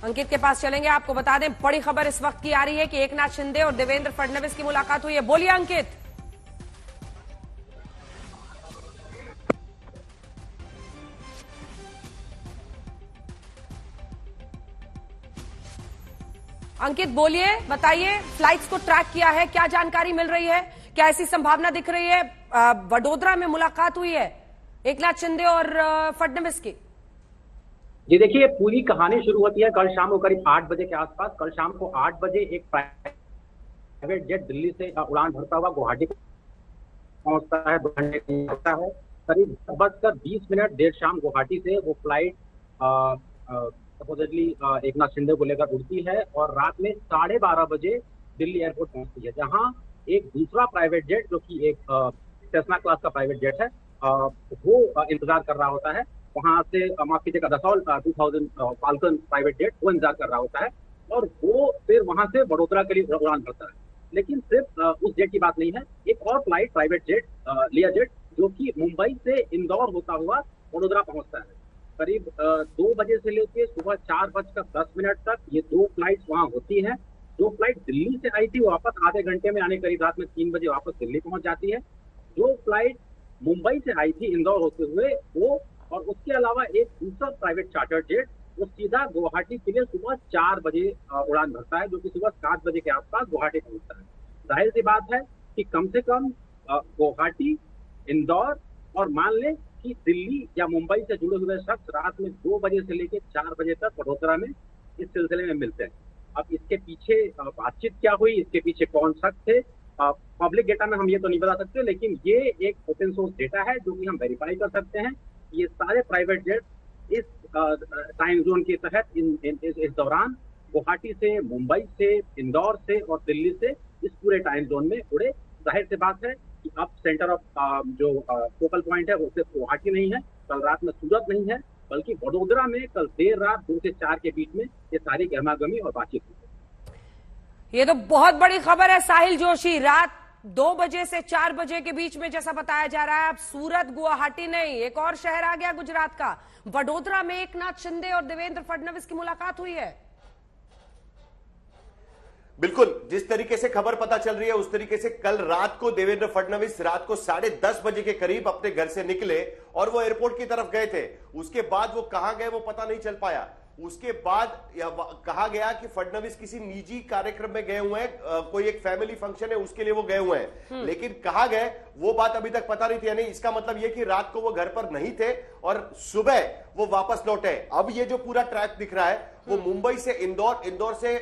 अंकित के पास चलेंगे। आपको बता दें, बड़ी खबर इस वक्त की आ रही है कि एकनाथ शिंदे और देवेंद्र फडणवीस की मुलाकात हुई है। बोलिए अंकित। अंकित बोलिए, बताइए, फ्लाइट्स को ट्रैक किया है, क्या जानकारी मिल रही है, क्या ऐसी संभावना दिख रही है वडोदरा में मुलाकात हुई है एकनाथ शिंदे और फडणवीस की? जी देखिए, पूरी कहानी शुरू होती है कल शाम को करीब 8 बजे के आसपास। कल शाम को 8 बजे एक प्राइवेट जेट दिल्ली से उड़ान भरता हुआ गुवाहाटी पहुंचता है, 2 घंटे लगता है। करीब 10:20 देर शाम गुवाहाटी से वो फ्लाइट सपोजिटली एकनाथ शिंदे को लेकर उड़ती है और रात में 12:30 बजे दिल्ली एयरपोर्ट पहुंचती है, जहां एक दूसरा प्राइवेट जेट जो कि एक सेस्ना क्लास का प्राइवेट जेट है वो इंतजार कर रहा होता है। वहां से माफ कीजिएगा, दसॉल्ट 2000 फाल्कन प्राइवेट जेट वो इंतजार कर रहा होता है और वो फिर वहां से वडोदरा के लिए उड़ान भरता है। लेकिन सिर्फ उस जेट की बात नहीं है, एक और फ्लाइट प्राइवेट जेट लिया जेट जो कि मुंबई से इंदौर होता हुआ वडोदरा पहुंचता है। करीब 2 बजे से लेकर सुबह 4:10 तक ये 2 फ्लाइट्स वहां होती है। 2 फ्लाइट दिल्ली से आई थी, वो वापस आधे घंटे में, यानी करीब रात में 3 बजे वापस दिल्ली पहुंच जाती है। 2 फ्लाइट मुंबई से आई थी इंदौर होते हुए वो, और उसके अलावा एक दूसरा प्राइवेट चार्टर जेट वो सीधा गुवाहाटी के लिए सुबह 4 बजे उड़ान भरता है, जो कि सुबह 7 बजे के आसपास गुवाहाटी पहुंचता है। जाहिर सी बात है कि कम से कम गुवाहाटी, इंदौर और मान लें कि दिल्ली या मुंबई से जुड़े हुए शख्स रात में 2 बजे से लेकर 4 बजे तक वडोदरा में इस सिलसिले में मिलते हैं। अब इसके पीछे बातचीत क्या हुई, इसके पीछे कौन शख्स थे, पब्लिक डेटा में हम ये तो नहीं बता सकते, लेकिन ये एक ओपन सोर्स डेटा है जो कि हम वेरीफाई कर सकते हैं। ये सारे प्राइवेट जेट इस टाइम जोन के तहत इस दौरान गुवाहाटी से, मुंबई से, इंदौर से और दिल्ली से इस पूरे टाइम जोन में उड़े। जाहिर सी बात है कि अब सेंटर ऑफ जो फोकल पॉइंट है वो सिर्फ गुवाहाटी नहीं है, कल रात में सूरत नहीं है, बल्कि वडोदरा में कल देर रात 2 से 4 के बीच में ये सारी गहमागहमी और बातचीत हुई। ये तो बहुत बड़ी खबर है साहिल जोशी। रात 2 बजे से 4 बजे के बीच में जैसा बताया जा रहा है, अब सूरत, गुवाहाटी नहीं, एक और शहर आ गया गुजरात का, वडोदरा में एकनाथ शिंदे और देवेंद्र फडणवीस की मुलाकात हुई है। बिल्कुल, जिस तरीके से खबर पता चल रही है उस तरीके से कल रात को देवेंद्र फडणवीस रात को 10:30 बजे के करीब अपने घर से निकले और वो एयरपोर्ट की तरफ गए थे। उसके बाद वो कहां गए वो पता नहीं चल पाया। उसके बाद कहा गया कि फडणवीस किसी निजी कार्यक्रम में गए हुए हैं, कोई एक फैमिली फंक्शन है उसके लिए वो गए हुए हैं, लेकिन कहा गए वो बात अभी तक पता नहीं थी। यानी इसका मतलब ये कि रात को वो घर पर नहीं थे और सुबह वो वापस लौटे। अब ये जो पूरा ट्रैक दिख रहा है वो मुंबई से इंदौर, इंदौर से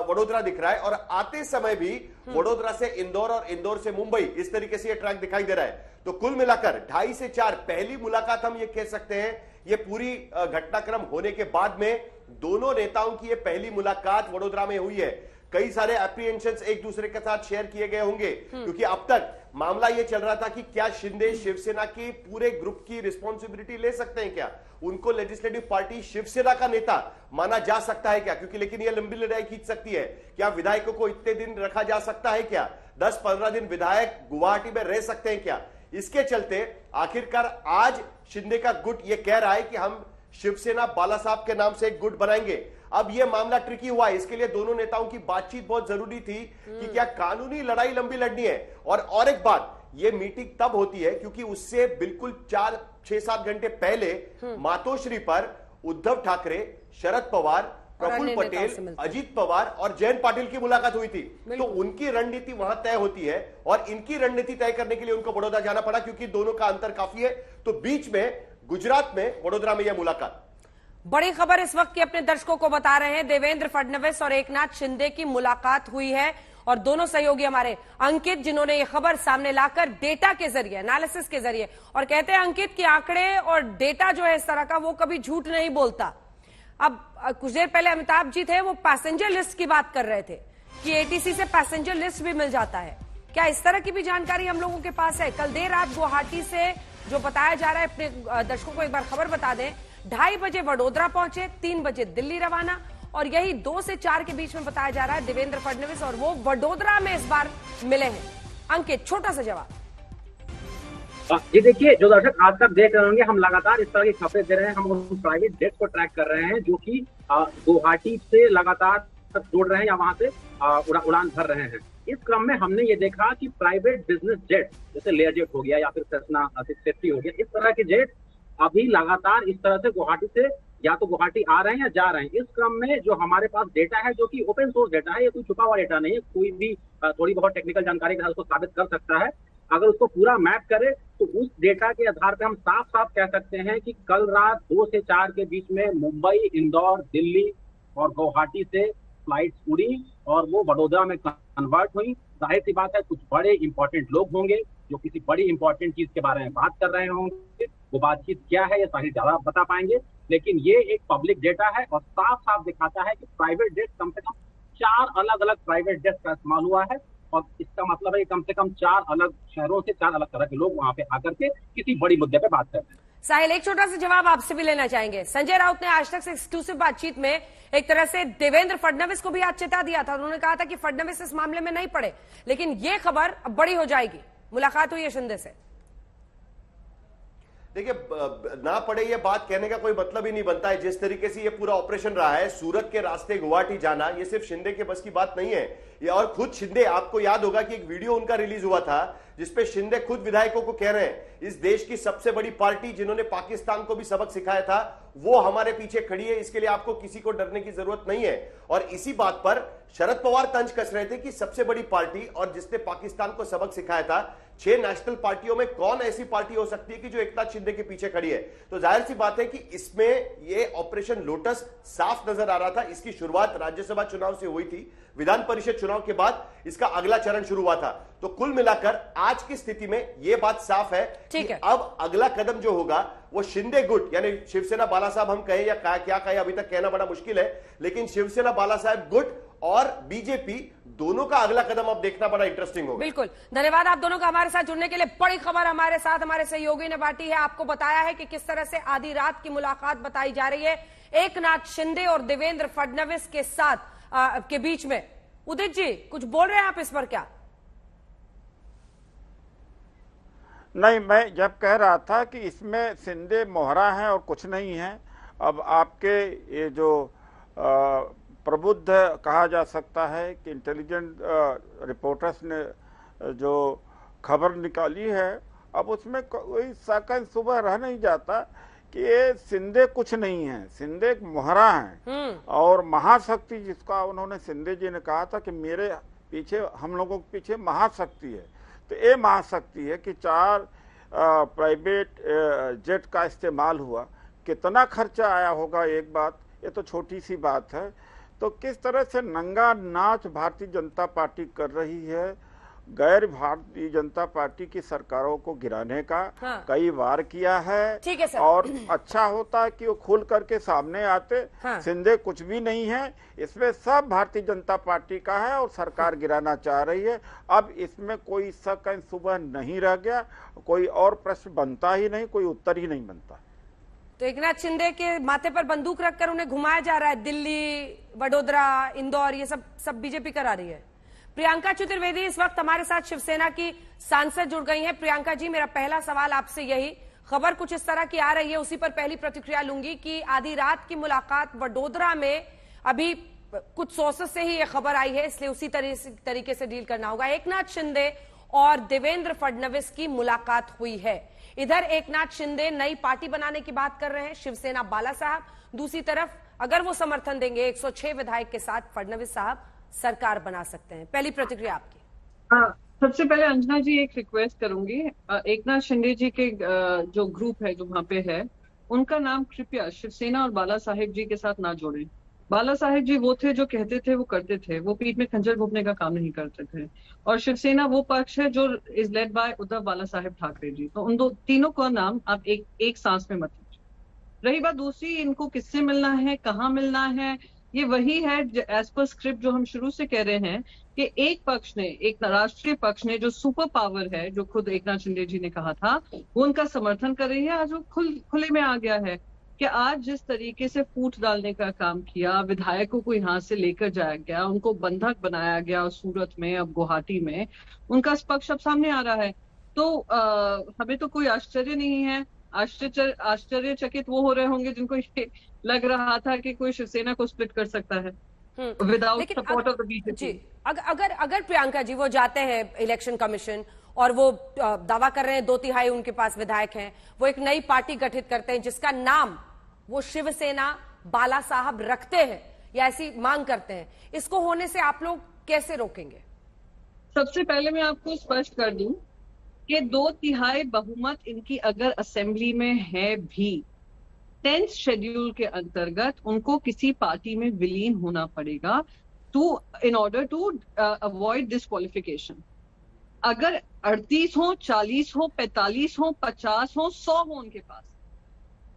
वडोदरा दिख रहा है और आते समय भी वडोदरा से इंदौर और इंदौर से मुंबई, इस तरीके से ये ट्रैक दिखाई दे रहा है। तो कुल मिलाकर 2.5 से 4 पहली मुलाकात हम ये कह सकते हैं। ये पूरी घटनाक्रम होने के बाद में दोनों नेताओं की ये पहली मुलाकात वडोदरा में हुई है। कई सारे एप्रीहेंशंस एक दूसरे के साथ शेयर किए गए होंगे, क्योंकि अब तक मामला यह चल रहा था कि क्या शिंदे शिवसेना की पूरे ग्रुप की रिस्पॉन्सिबिलिटी ले सकते हैं, क्या उनको लेजिस्लेटिव पार्टी शिवसेना का नेता माना जा सकता है क्या, क्योंकि लेकिन यह लंबी लड़ाई खींच सकती है। क्या विधायकों को इतने दिन रखा जा सकता है क्या, 10-15 दिन विधायक गुवाहाटी में रह सकते हैं क्या। इसके चलते आखिरकार आज शिंदे का गुट ये कह रहा है कि हम शिवसेना बाला साहब के नाम से एक गुट बनाएंगे। अब यह मामला ट्रिकी हुआ है, इसके लिए दोनों नेताओं की बातचीत बहुत जरूरी थी कि क्या कानूनी लड़ाई लंबी लड़नी है। और एक बात, यह मीटिंग तब होती है क्योंकि उससे बिल्कुल 4-6-7 घंटे पहले मातोश्री पर उद्धव ठाकरे, शरद पवार, प्रफुल्ल पटेल, अजीत पवार और जयंत पाटिल की मुलाकात हुई थी। तो उनकी रणनीति वहां तय होती है और इनकी रणनीति तय करने के लिए उनको बड़ौदा जाना पड़ा, क्योंकि दोनों का अंतर काफी है। तो बीच में गुजरात में वडोदरा में यह मुलाकात। बड़ी खबर इस वक्त की अपने दर्शकों को बता रहे हैं, देवेंद्र फडणवीस और एकनाथ शिंदे की मुलाकात हुई है और दोनों सहयोगी हमारे अंकित, जिन्होंने ये खबर सामने लाकर डेटा के जरिए, एनालिसिस के जरिए, और कहते हैं अंकित कि आंकड़े और डेटा जो है इस तरह का वो कभी झूठ नहीं बोलता। अब कुछ देर पहले अमिताभ जी थे, वो पैसेंजर लिस्ट की बात कर रहे थे कि एटीसी से पैसेंजर लिस्ट भी मिल जाता है। क्या इस तरह की भी जानकारी हम लोगों के पास है? कल देर रात गुवाहाटी से जो बताया जा रहा है, अपने दर्शकों को एक बार खबर बता दें, 2:30 बजे वडोदरा पहुंचे, 3 बजे दिल्ली रवाना, और यही 2 से 4 के बीच में बताया जा रहा है देवेंद्र फडणवीस और वो वडोदरा में इस बार मिले हैं। अंकित, छोटा सा जवाब। ये देखिए, जो दर्शक आज तक देख रहे होंगे, हम लगातार इस तरह की खबरें दे रहे हैं। हम उन प्राइवेट जेट को ट्रैक कर रहे हैं जो कि गुवाहाटी से लगातार जोड़ रहे हैं या वहां से उड़ान भर रहे हैं। इस क्रम में हमने ये देखा कि प्राइवेट बिजनेस जेट, जैसे लेयर जेट हो गया या फिर सेस्ना 650 हो गया, इस तरह के जेट अभी लगातार इस तरह से गुवाहाटी से या तो गुवाहाटी आ रहे हैं या जा रहे हैं। इस क्रम में जो हमारे पास डेटा है, जो कि ओपन सोर्स डेटा है, ये कोई छुपा हुआ डेटा नहीं है, कोई भी थोड़ी बहुत टेक्निकल जानकारी के साथ उसको साबित कर सकता है। अगर उसको पूरा मैप करे तो उस डेटा के आधार पर हम साफ साफ कह सकते हैं कि कल रात 2 से 4 के बीच में मुंबई, इंदौर, दिल्ली और गुवाहाटी से फ्लाइट उड़ी और वो वडोदरा में कन्वर्ट हुई। जाहिर सी बात है, कुछ बड़े इंपॉर्टेंट लोग होंगे जो किसी बड़ी इंपॉर्टेंट चीज के बारे में बात कर रहे होंगे। वो बातचीत क्या है ये साहिल ज्यादा बता पाएंगे, लेकिन ये एक पब्लिक डेटा है और साफ साफ दिखाता है कि प्राइवेट जेट कम से कम 4 अलग अलग प्राइवेट जेट का इस्तेमाल हुआ है। और इसका मतलब है कम से कम 4 अलग शहरों से 4 अलग तरह के लोग वहां पे आकर के किसी बड़ी मुद्दे पे बात करते हैं। साहिल, एक छोटा सा जवाब आपसे भी लेना चाहेंगे। संजय राउत ने आज तक से एक्सक्लूसिव बातचीत में एक तरह से देवेंद्र फडणवीस को भी आज चेता दिया था। उन्होंने कहा था कि फडणवीस इस मामले में नहीं पड़े, लेकिन ये खबर अब बड़ी हो जाएगी। मुलाकात हुई है शिंदे से। देखिए, ना पड़े ये बात कहने का कोई मतलब ही नहीं बनता है। जिस तरीके से ये पूरा ऑपरेशन रहा है, सूरत के रास्ते गुवाहाटी जाना, ये सिर्फ शिंदे के बस की बात नहीं है। ये और खुद शिंदे, आपको याद होगा कि एक वीडियो उनका रिलीज हुआ था जिसपे शिंदे खुद विधायकों को कह रहे हैं, इस देश की सबसे बड़ी पार्टी जिन्होंने पाकिस्तान को भी सबक सिखाया था, वो हमारे पीछे खड़ी है, इसके लिए आपको किसी को डरने की जरूरत नहीं है। और इसी बात पर शरद पवार तंज कस रहे थे कि सबसे बड़ी पार्टी और जिसने पाकिस्तान को सबक सिखाया था, 6 नेशनल पार्टियों में कौन ऐसी पार्टी हो सकती है कि जो एकनाथ शिंदे के पीछे खड़ी है। तो जाहिर सी बात है कि इसमें ये ऑपरेशन लोटस साफ नजर आ रहा था। इसकी शुरुआत राज्यसभा चुनाव से हुई थी, विधान परिषद चुनाव के बाद इसका अगला चरण शुरू हुआ था। तो कुल मिलाकर आज की स्थिति में यह बात साफ है कि अब अगला कदम जो होगा वो शिंदे गुट, यानी शिवसेना बाला साहब हम कहें या क्या कहें, अभी तक कहना बड़ा मुश्किल है, लेकिन शिवसेना बाला साहब गुट और बीजेपी दोनों का अगला कदम अब देखना बड़ा इंटरेस्टिंग होगा। बिल्कुल, धन्यवाद आप दोनों का हमारे साथ जुड़ने के लिए। बड़ी खबर हमारे साथ हमारे सहयोगी ने बांटी है, आपको बताया है कि किस तरह से आधी रात की मुलाकात बताई जा रही है एकनाथ शिंदे और देवेंद्र फडणवीस के साथ के बीच में। उदित जी, कुछ बोल रहे हैं आप इस पर क्या? नहीं, मैं जब कह रहा था कि इसमें शिंदे मोहरा हैं और कुछ नहीं है। अब आपके ये जो प्रबुद्ध कहा जा सकता है कि इंटेलिजेंट रिपोर्टर्स ने जो खबर निकाली है, अब उसमें कोई शक सुबह रह नहीं जाता कि ये शिंदे कुछ नहीं है, शिंदे एक मोहरा है। और महाशक्ति, जिसका उन्होंने शिंदे जी ने कहा था कि मेरे पीछे, हम लोगों के पीछे महाशक्ति है, तो ये महाशक्ति है कि 4 प्राइवेट जेट का इस्तेमाल हुआ, कितना खर्चा आया होगा एक बात, ये तो छोटी सी बात है। तो किस तरह से नंगा नाच भारतीय जनता पार्टी कर रही है, गैर भारतीय जनता पार्टी की सरकारों को गिराने का कई बार किया है। ठीक है सर। और अच्छा होता है कि वो खुल करके सामने आते। शिंदे कुछ भी नहीं है, इसमें सब भारतीय जनता पार्टी का है और सरकार गिराना चाह रही है। अब इसमें कोई शक सुबह नहीं रह गया, कोई और प्रश्न बनता ही नहीं, कोई उत्तर ही नहीं बनता। तो एकनाथ शिंदे के माथे पर बंदूक रखकर उन्हें घुमाया जा रहा है। दिल्ली, वडोदरा, इंदौर, ये सब बीजेपी करा रही है। प्रियंका चतुर्वेदी इस वक्त हमारे साथ शिवसेना की सांसद जुड़ गई हैं। प्रियंका जी, मेरा पहला सवाल आपसे यही, खबर कुछ इस तरह की आ रही है, उसी पर पहली प्रतिक्रिया लूंगी कि आधी रात की मुलाकात वडोदरा में, अभी कुछ सोर्सेस से ही ये खबर आई है, इसलिए उसी तरीके से डील करना होगा। एकनाथ शिंदे और देवेंद्र फडणवीस की मुलाकात हुई है। इधर एकनाथ शिंदे नई पार्टी बनाने की बात कर रहे हैं, शिवसेना बाला साहब, दूसरी तरफ अगर वो समर्थन देंगे 106 विधायक के साथ फडणवीस साहब सरकार बना सकते हैं। पहली प्रतिक्रिया आपकी। सबसे पहले अंजना जी एक रिक्वेस्ट करूंगी, एकनाथ शिंदे जी के जो ग्रुप है जो वहां पे है, उनका नाम कृपया शिवसेना और बाला साहेब जी के साथ ना जोड़ें। बाला साहेब जी वो थे जो कहते थे वो करते थे, वो पीठ में खंजर घोंपने का काम नहीं करते थे। और शिवसेना वो पक्ष है जो इज लेड बाय उद्धव बाला साहेब ठाकरे जी। तो उन तीनों का नाम आप एक सांस में मत लीजिए। रही बात दूसरी, इनको किससे मिलना है, कहाँ मिलना है, ये वही है एज पर स्क्रिप्ट जो हम शुरू से कह रहे हैं कि एक पक्ष ने, एक राष्ट्रीय पक्ष ने जो सुपर पावर है, जो खुद एकनाथ शिंदे जी ने कहा था, वो उनका समर्थन कर रही है। आज वो खुले में आ गया है कि आज जिस तरीके से फूट डालने का काम किया, विधायकों को यहाँ से लेकर जाया गया, उनको बंधक बनाया गया सूरत में, अब गुवाहाटी में, उनका पक्ष अब सामने आ रहा है। तो हमें तो कोई आश्चर्य नहीं है। आश्चर्यचकित वो हो रहे होंगे जिनको ये लग रहा था कि कोई शिवसेना को स्प्लिट कर सकता है without support of the BJP. अगर प्रियंका जी वो जाते हैं इलेक्शन कमीशन और वो दावा कर रहे हैं 2/3 उनके पास विधायक हैं, वो एक नई पार्टी गठित करते हैं जिसका नाम वो शिवसेना बाला साहब रखते हैं या ऐसी मांग करते हैं, इसको होने से आप लोग कैसे रोकेंगे? सबसे पहले मैं आपको स्पष्ट कर दूं कि 2/3 बहुमत इनकी अगर असेंबली में है भी, 10th शेड्यूल के अंतर्गत उनको किसी पार्टी में विलीन होना पड़ेगा in order to avoid disqualification. अगर 38 हो, 40 हो, 45 हो, 50 हो, 100 हो उनके पास,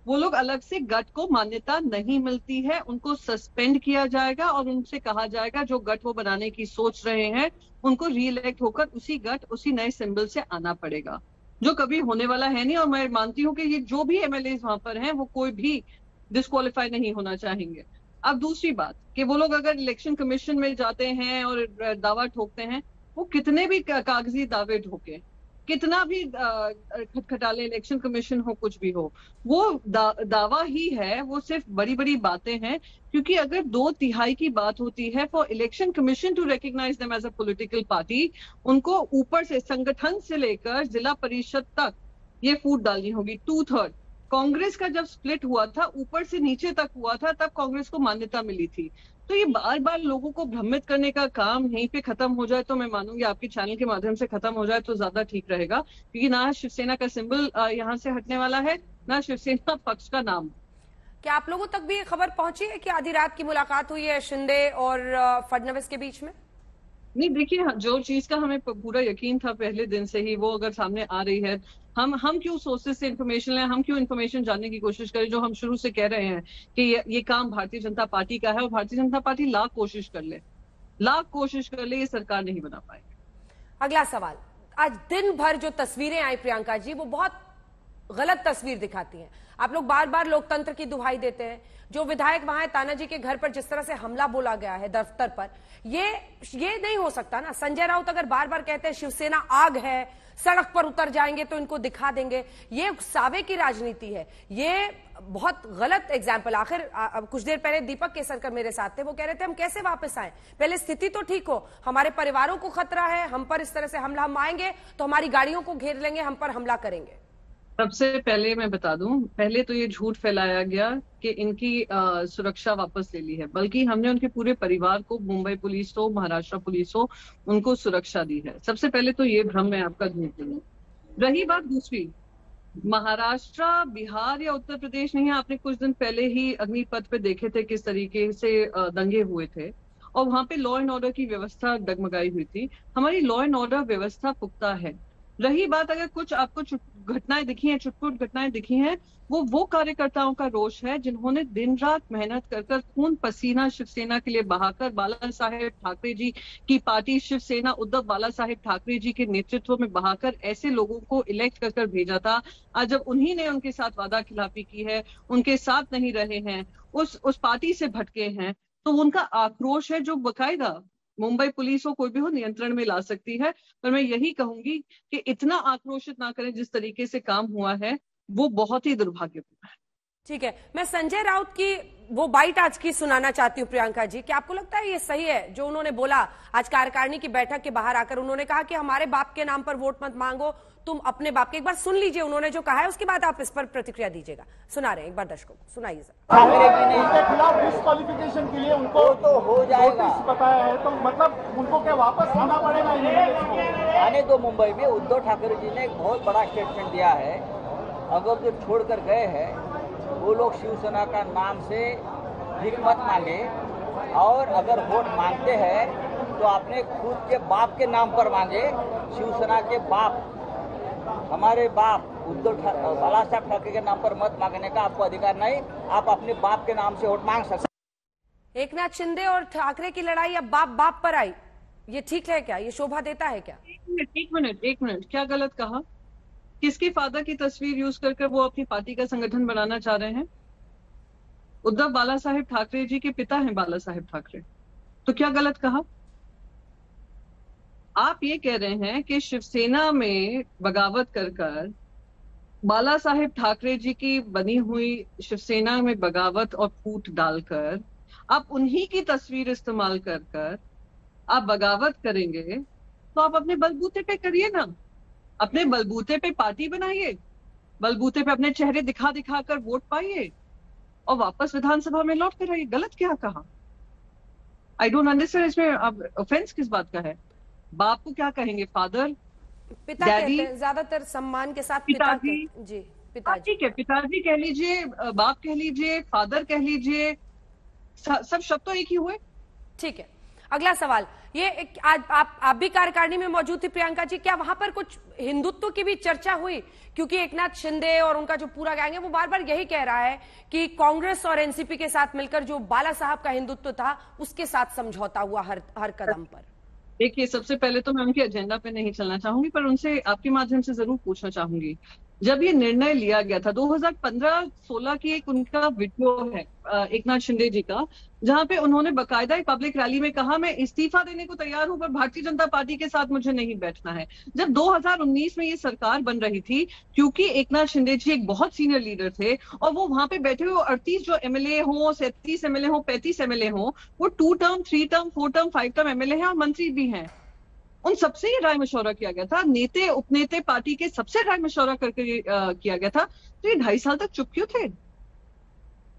वो लोग अलग से गठ को मान्यता नहीं मिलती है, उनको सस्पेंड किया जाएगा और उनसे कहा जाएगा जो गठ वो बनाने की सोच रहे हैं उनको रीइलेक्ट होकर उसी गठ, उसी नए सिंबल से आना पड़ेगा, जो कभी होने वाला है नहीं। और मैं मानती हूँ कि ये जो भी एमएलए वहां पर हैं वो कोई भी डिस्क्वालीफाई नहीं होना चाहेंगे। अब दूसरी बात कि वो लोग अगर इलेक्शन कमीशन में जाते हैं और दावा ठोकते हैं, वो कितने भी कागजी दावे ठोके, कितना भी खटखटाले, इलेक्शन कमीशन हो, कुछ भी हो, वो दावा ही है, वो सिर्फ बड़ी बड़ी बातें हैं। क्योंकि अगर 2/3 की बात होती है for election commission to recognise them as a political party, उनको ऊपर से संगठन से लेकर जिला परिषद तक ये फूट डालनी होगी। 2/3 कांग्रेस का जब स्प्लिट हुआ था, ऊपर से नीचे तक हुआ था, तब कांग्रेस को मान्यता मिली थी। तो ये बार बार लोगों को भ्रमित करने का काम यहीं पे खत्म हो जाए तो मैं मानूंगी आपके चैनल के माध्यम से खत्म हो जाए तो ज्यादा ठीक रहेगा। क्योंकि ना शिवसेना का सिंबल यहाँ से हटने वाला है, ना शिवसेना पक्ष का नाम। क्या आप लोगों तक भी ये खबर पहुंची है कि आधी रात की मुलाकात हुई है शिंदे और फडणवीस के बीच में? नहीं, देखिए, जो चीज का हमें पूरा यकीन था पहले दिन से ही, वो अगर सामने आ रही है, हम क्यों सोर्सेज से इन्फॉर्मेशन लें, हम क्यों इन्फॉर्मेशन जानने की कोशिश करें, जो हम शुरू से कह रहे हैं कि ये काम भारतीय जनता पार्टी का है और भारतीय जनता पार्टी लाख कोशिश कर ले, ये सरकार नहीं बना पाएगी। अगला सवाल, आज दिन भर जो तस्वीरें आई प्रियंका जी, वो बहुत गलत तस्वीर दिखाती हैं। आप लोग बार बार लोकतंत्र की दुहाई देते हैं। जो विधायक वहां है, ताना जी के घर पर जिस तरह से हमला बोला गया है दफ्तर पर, ये नहीं हो सकता ना। संजय राउत अगर बार बार कहते हैं शिवसेना आग है, सड़क पर उतर जाएंगे तो इनको दिखा देंगे, ये सावे की राजनीति है, ये बहुत गलत एग्जाम्पल। आखिर कुछ देर पहले दीपक केसरकर मेरे साथ थे, वो कह रहे थे हम कैसे वापस आए, पहले स्थिति तो ठीक हो, हमारे परिवारों को खतरा है, हम पर इस तरह से हमला, हम आएंगे तो हमारी गाड़ियों को घेर लेंगे, हम पर हमला करेंगे। सबसे पहले मैं बता दूं, पहले तो ये झूठ फैलाया गया कि इनकी सुरक्षा वापस ले ली है, बल्कि हमने उनके पूरे परिवार को, मुंबई पुलिस हो, महाराष्ट्र पुलिस हो, उनको सुरक्षा दी है। सबसे पहले तो ये भ्रम मैं आपका दूर करूं। रही बात दूसरी, महाराष्ट्र, बिहार या उत्तर प्रदेश नहीं है, आपने कुछ दिन पहले ही अग्निपथ पे देखे थे किस तरीके से दंगे हुए थे और वहां पे लॉ एंड ऑर्डर की व्यवस्था डगमगाई हुई थी। हमारी लॉ एंड ऑर्डर व्यवस्था पुख्ता है। रही बात, अगर कुछ आपको घटनाएं दिखी हैं, छुटपुट घटनाएं दिखी हैं, वो कार्यकर्ताओं का रोष है जिन्होंने दिन रात मेहनत कर खून पसीना शिवसेना के लिए बहाकर बाला साहेब ठाकरे जी की पार्टी शिवसेना उद्धव बाला साहेब ठाकरे जी के नेतृत्व में बहाकर ऐसे लोगों को इलेक्ट कर भेजा था। आज जब उन्हीं ने उनके साथ वादा खिलाफी की है, उनके साथ नहीं रहे हैं, उस पार्टी से भटके हैं, तो उनका आक्रोश है जो बकायदा मुंबई पुलिस हो, कोई भी हो, नियंत्रण में ला सकती है। पर मैं यही कहूंगी कि इतना आक्रोशित ना करें जिस तरीके से काम हुआ है, वो बहुत ही दुर्भाग्यपूर्ण है। ठीक है, मैं संजय राउत की वो बाइट आज की सुनाना चाहती हूँ प्रियंका जी। क्या आपको लगता है ये सही है जो उन्होंने बोला आज कार्यकारिणी की बैठक के बाहर आकर? उन्होंने कहा कि हमारे बाप के नाम पर वोट मत मांगो, तुम अपने बाप के। एक बार सुन लीजिए उन्होंने जो कहा है, उसके बाद आप इस पर प्रतिक्रिया दीजिएगा। सुना रहे हैं, एक बार दर्शकों को सुनाइए सर। उनके खिलाफ डिस्क्वालिफिकेशन के लिए उनको तो हो जाएगा, नोटिस बताया है, तो मतलब उनको क्या वापस आना पड़ेगा? आने दो मुंबई में। उद्धव ठाकरे जी ने एक बहुत बड़ा स्टेटमेंट दिया है, अगर जो छोड़कर गए हैं वो लोग शिवसेना का नाम से भीख मत मांगे, और अगर वोट मांगते हैं तो अपने खुद के बाप के नाम पर मांगे। शिवसेना के बाप, हमारे बाप उद्धव बाला साहब ठाकरे के नाम पर मत मांगने का आपको अधिकार नहीं। आप अपने बाप के नाम से वोट मांग सकते। एकनाथ शिंदे और ठाकरे की लड़ाई अब बाप बाप पर आई, ये ठीक है क्या? ये शोभा देता है क्या? एक मिनट, क्या गलत कहा? किसकी फादर की तस्वीर यूज करके वो अपनी पार्टी का संगठन बनाना चाह रहे हैं? उद्धव बाला साहेब ठाकरे जी के पिता हैं बाला साहेब ठाकरे, तो क्या गलत कहा? आप ये कह रहे हैं कि शिवसेना में बगावत कर बाला साहेब ठाकरे जी की बनी हुई शिवसेना में बगावत और फूट डालकर आप उन्हीं की तस्वीर इस्तेमाल कर आप बगावत करेंगे, तो आप अपने बलबूते पे करिए ना, अपने बलबूते पे पार्टी बनाइए, बलबूते पे अपने चेहरे दिखा कर वोट पाइए और वापस विधानसभा में लौट कर आइए। गलत क्या कहा? I don't understand. इसमें अब ऑफेंस किस बात का है? बाप को क्या कहेंगे? फादर, पिता कहते हैं, ज्यादातर सम्मान के साथ पिताजी। जी पिताजी, ठीक है, पिताजी कह लीजिए, बाप कह लीजिए, फादर कह लीजिए, सब शब्द तो एक ही हुए। ठीक है, अगला सवाल ये आज आप भी कार्यकारिणी में मौजूद थी प्रियंका जी, क्या वहां पर कुछ हिंदुत्व की भी चर्चा हुई? क्योंकि एकनाथ शिंदे और उनका जो पूरा गैंग है वो बार बार यही कह रहा है कि कांग्रेस और एनसीपी के साथ मिलकर जो बाला साहब का हिंदुत्व था उसके साथ समझौता हुआ हर कदम पर। देखिए, सबसे पहले तो मैं उनके एजेंडा पे नहीं चलना चाहूंगी, पर उनसे आपके माध्यम से जरूर पूछना चाहूंगी, जब ये निर्णय लिया गया था 2015-16 की एक उनका वीडियो है एकनाथ शिंदे जी का, जहां पे उन्होंने बकायदा एक पब्लिक रैली में कहा मैं इस्तीफा देने को तैयार हूं पर भारतीय जनता पार्टी के साथ मुझे नहीं बैठना है। जब 2019 में ये सरकार बन रही थी, क्योंकि एकनाथ शिंदे जी एक बहुत सीनियर लीडर थे और वो वहां पे बैठे हुए 38 जो एमएलए हो, 37 एमएलए हो, 35 एमएलए हो, वो 2 term, 3 term, 4 term, 5 term MLA हैं और मंत्री भी हैं। उन सबसे ये राय मशवरा किया गया था, नेता उपनेता पार्टी के सबसे राय मशवरा करके किया गया था। तो ये 2.5 साल तक चुप क्यों थे?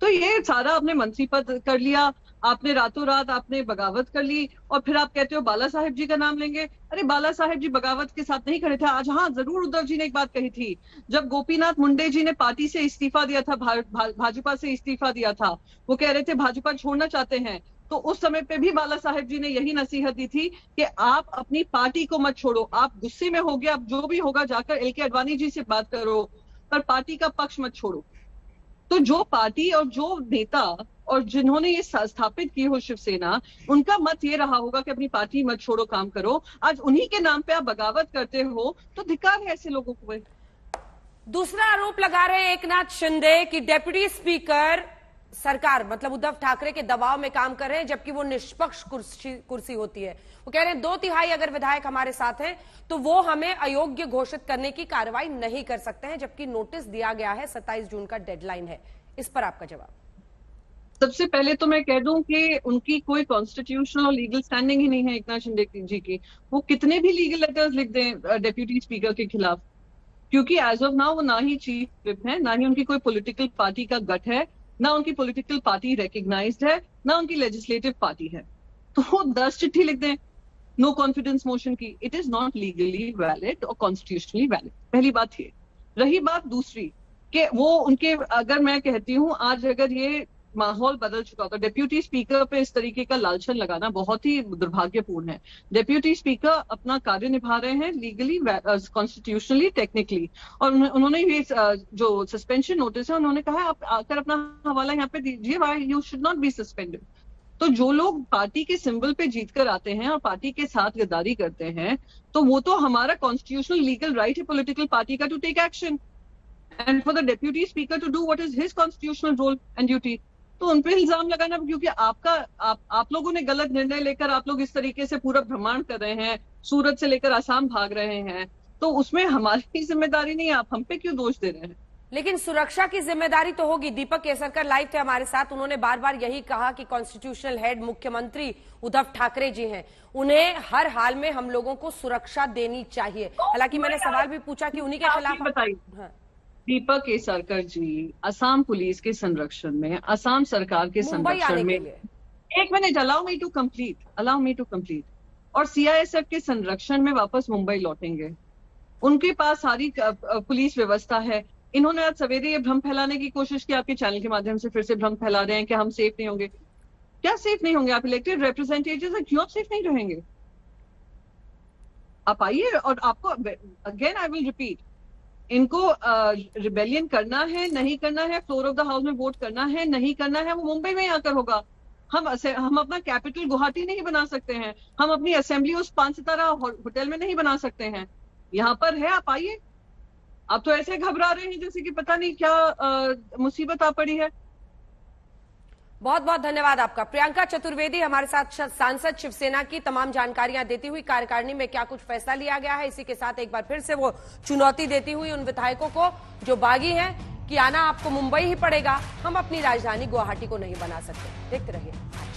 तो ये सारा आपने मंत्री पद कर लिया, आपने रातों रात आपने बगावत कर ली और फिर आप कहते हो बाला साहेब जी का नाम लेंगे। अरे बाला साहेब जी बगावत के साथ नहीं खड़े थे। आज हाँ, जरूर उद्धव जी ने एक बात कही थी, जब गोपीनाथ मुंडे जी ने पार्टी से इस्तीफा दिया था, भाजपा से इस्तीफा दिया था, वो कह रहे थे भाजपा छोड़ना चाहते हैं, तो उस समय पे भी बाला साहेब जी ने यही नसीहत दी थी कि आप अपनी पार्टी को मत छोड़ो, आप गुस्से में हो गया, आप जो भी होगा जाकर एलके आडवाणी जी से बात करो, पर पार्टी का पक्ष मत छोड़ो। तो जो पार्टी और जो नेता और जिन्होंने ये स्थापित की हो शिवसेना, उनका मत ये रहा होगा कि अपनी पार्टी मत छोड़ो, काम करो। आज उन्हीं के नाम पे आप बगावत करते हो, तो धिक्कार है ऐसे लोगों को। दूसरा आरोप लगा रहे हैं एकनाथ शिंदे की डेप्यूटी स्पीकर सरकार मतलब उद्धव ठाकरे के दबाव में काम कर रहे हैं, जबकि वो निष्पक्ष कुर्सी होती है। वो कह रहे हैं 2/3 अगर विधायक हमारे साथ हैं तो वो हमें अयोग्य घोषित करने की कार्रवाई नहीं कर सकते हैं, जबकि नोटिस दिया गया है, 27 जून का डेडलाइन है। इस पर आपका जवाब? सबसे पहले तो मैं कह दूं कि उनकी कोई कॉन्स्टिट्यूशनल और लीगल स्टैंडिंग ही नहीं है एकनाथ शिंदे जी की। वो कितने भी लीगल लेटर्स लिख दें डेप्यूटी स्पीकर के खिलाफ, क्योंकि एज ऑफ नाउ वो ना ही चीफ विप है, ना ही उनकी कोई पॉलिटिकल पार्टी का गठ है, ना उनकी पॉलिटिकल पार्टी रिकग्नाइज्ड है, ना उनकी लेजिस्लेटिव पार्टी है। तो वो 10 चिट्ठी लिख दें नो कॉन्फिडेंस मोशन की, it is not legally valid और कॉन्स्टिट्यूशनली वैलिड। पहली बात ये। रही बात दूसरी कि वो उनके, अगर मैं कहती हूँ आज अगर ये माहौल बदल चुका होता, डिप्यूटी स्पीकर पे इस तरीके का लालछन लगाना बहुत ही दुर्भाग्यपूर्ण है। डिप्यूटी स्पीकर अपना कार्य निभा रहे हैं लीगली, कॉन्स्टिट्यूशनली, टेक्निकली, और उन्होंने ये जो सस्पेंशन नोटिस है उन्होंने कहा आप आकर अपना हवाला यहाँ पे दीजिए, why you should not be suspended. तो जो लोग पार्टी के सिंबल पे जीत कर आते हैं और पार्टी के साथ गद्दारी करते हैं, तो वो तो हमारा कॉन्स्टिट्यूशनल लीगल राइट है पॉलिटिकल पार्टी का to take action, and for the deputy speaker to do what is his constitutional role and duty. तो उन पे इल्जाम लगाना, क्योंकि आप लोगों ने गलत निर्णय लेकर आप लोग इस तरीके से पूरा भ्रमण कर रहे हैं, सूरत से लेकर आसाम भाग रहे हैं, तो उसमें हमारी जिम्मेदारी नहीं है, आप हम पे क्यों दोष दे रहे हैं? लेकिन सुरक्षा की जिम्मेदारी तो होगी। दीपक केसरकर लाइव थे हमारे साथ, उन्होंने बार बार यही कहा कि कॉन्स्टिट्यूशनल हेड मुख्यमंत्री उद्धव ठाकरे जी हैं, उन्हें हर हाल में हम लोगों को सुरक्षा देनी चाहिए। हालांकि मैंने सवाल भी पूछा कि उन्हीं के खिलाफ बताइए। दीपक केसरकर जी असम पुलिस के संरक्षण में, असम सरकार के संरक्षण में, एक minute, allow me to complete, और सीआईएसएफ के संरक्षण में वापस मुंबई लौटेंगे। उनके पास सारी पुलिस व्यवस्था है। इन्होंने आज सवेरे ये भ्रम फैलाने की कोशिश की, आपके चैनल के माध्यम से फिर से भ्रम फैला रहे हैं कि हम सेफ नहीं होंगे। क्या सेफ नहीं होंगे? आप इलेक्टेड रिप्रेजेंटेटिव्स हैं, क्यों आप सेफ नहीं रहेंगे? आप आइए, और आपको अगेन आई विल रिपीट, इनको रिबेलियन करना है नहीं करना है, फ्लोर ऑफ द हाउस में वोट करना है नहीं करना है, वो मुंबई में आकर होगा। हम अपना कैपिटल गुवाहाटी नहीं बना सकते हैं, हम अपनी असेंबली उस 5 सितारा होटल में नहीं बना सकते हैं, यहाँ पर है, आप आइए। आप तो ऐसे घबरा रहे हैं जैसे कि पता नहीं क्या मुसीबत आ पड़ी है। बहुत बहुत धन्यवाद आपका। प्रियंका चतुर्वेदी हमारे साथ सांसद शिवसेना की तमाम जानकारियां देती हुई, कार्यकारिणी में क्या कुछ फैसला लिया गया है, इसी के साथ एक बार फिर से वो चुनौती देती हुई उन विधायकों को जो बागी हैं कि आना आपको मुंबई ही पड़ेगा, हम अपनी राजधानी गुवाहाटी को नहीं बना सकते। देखते रहिए।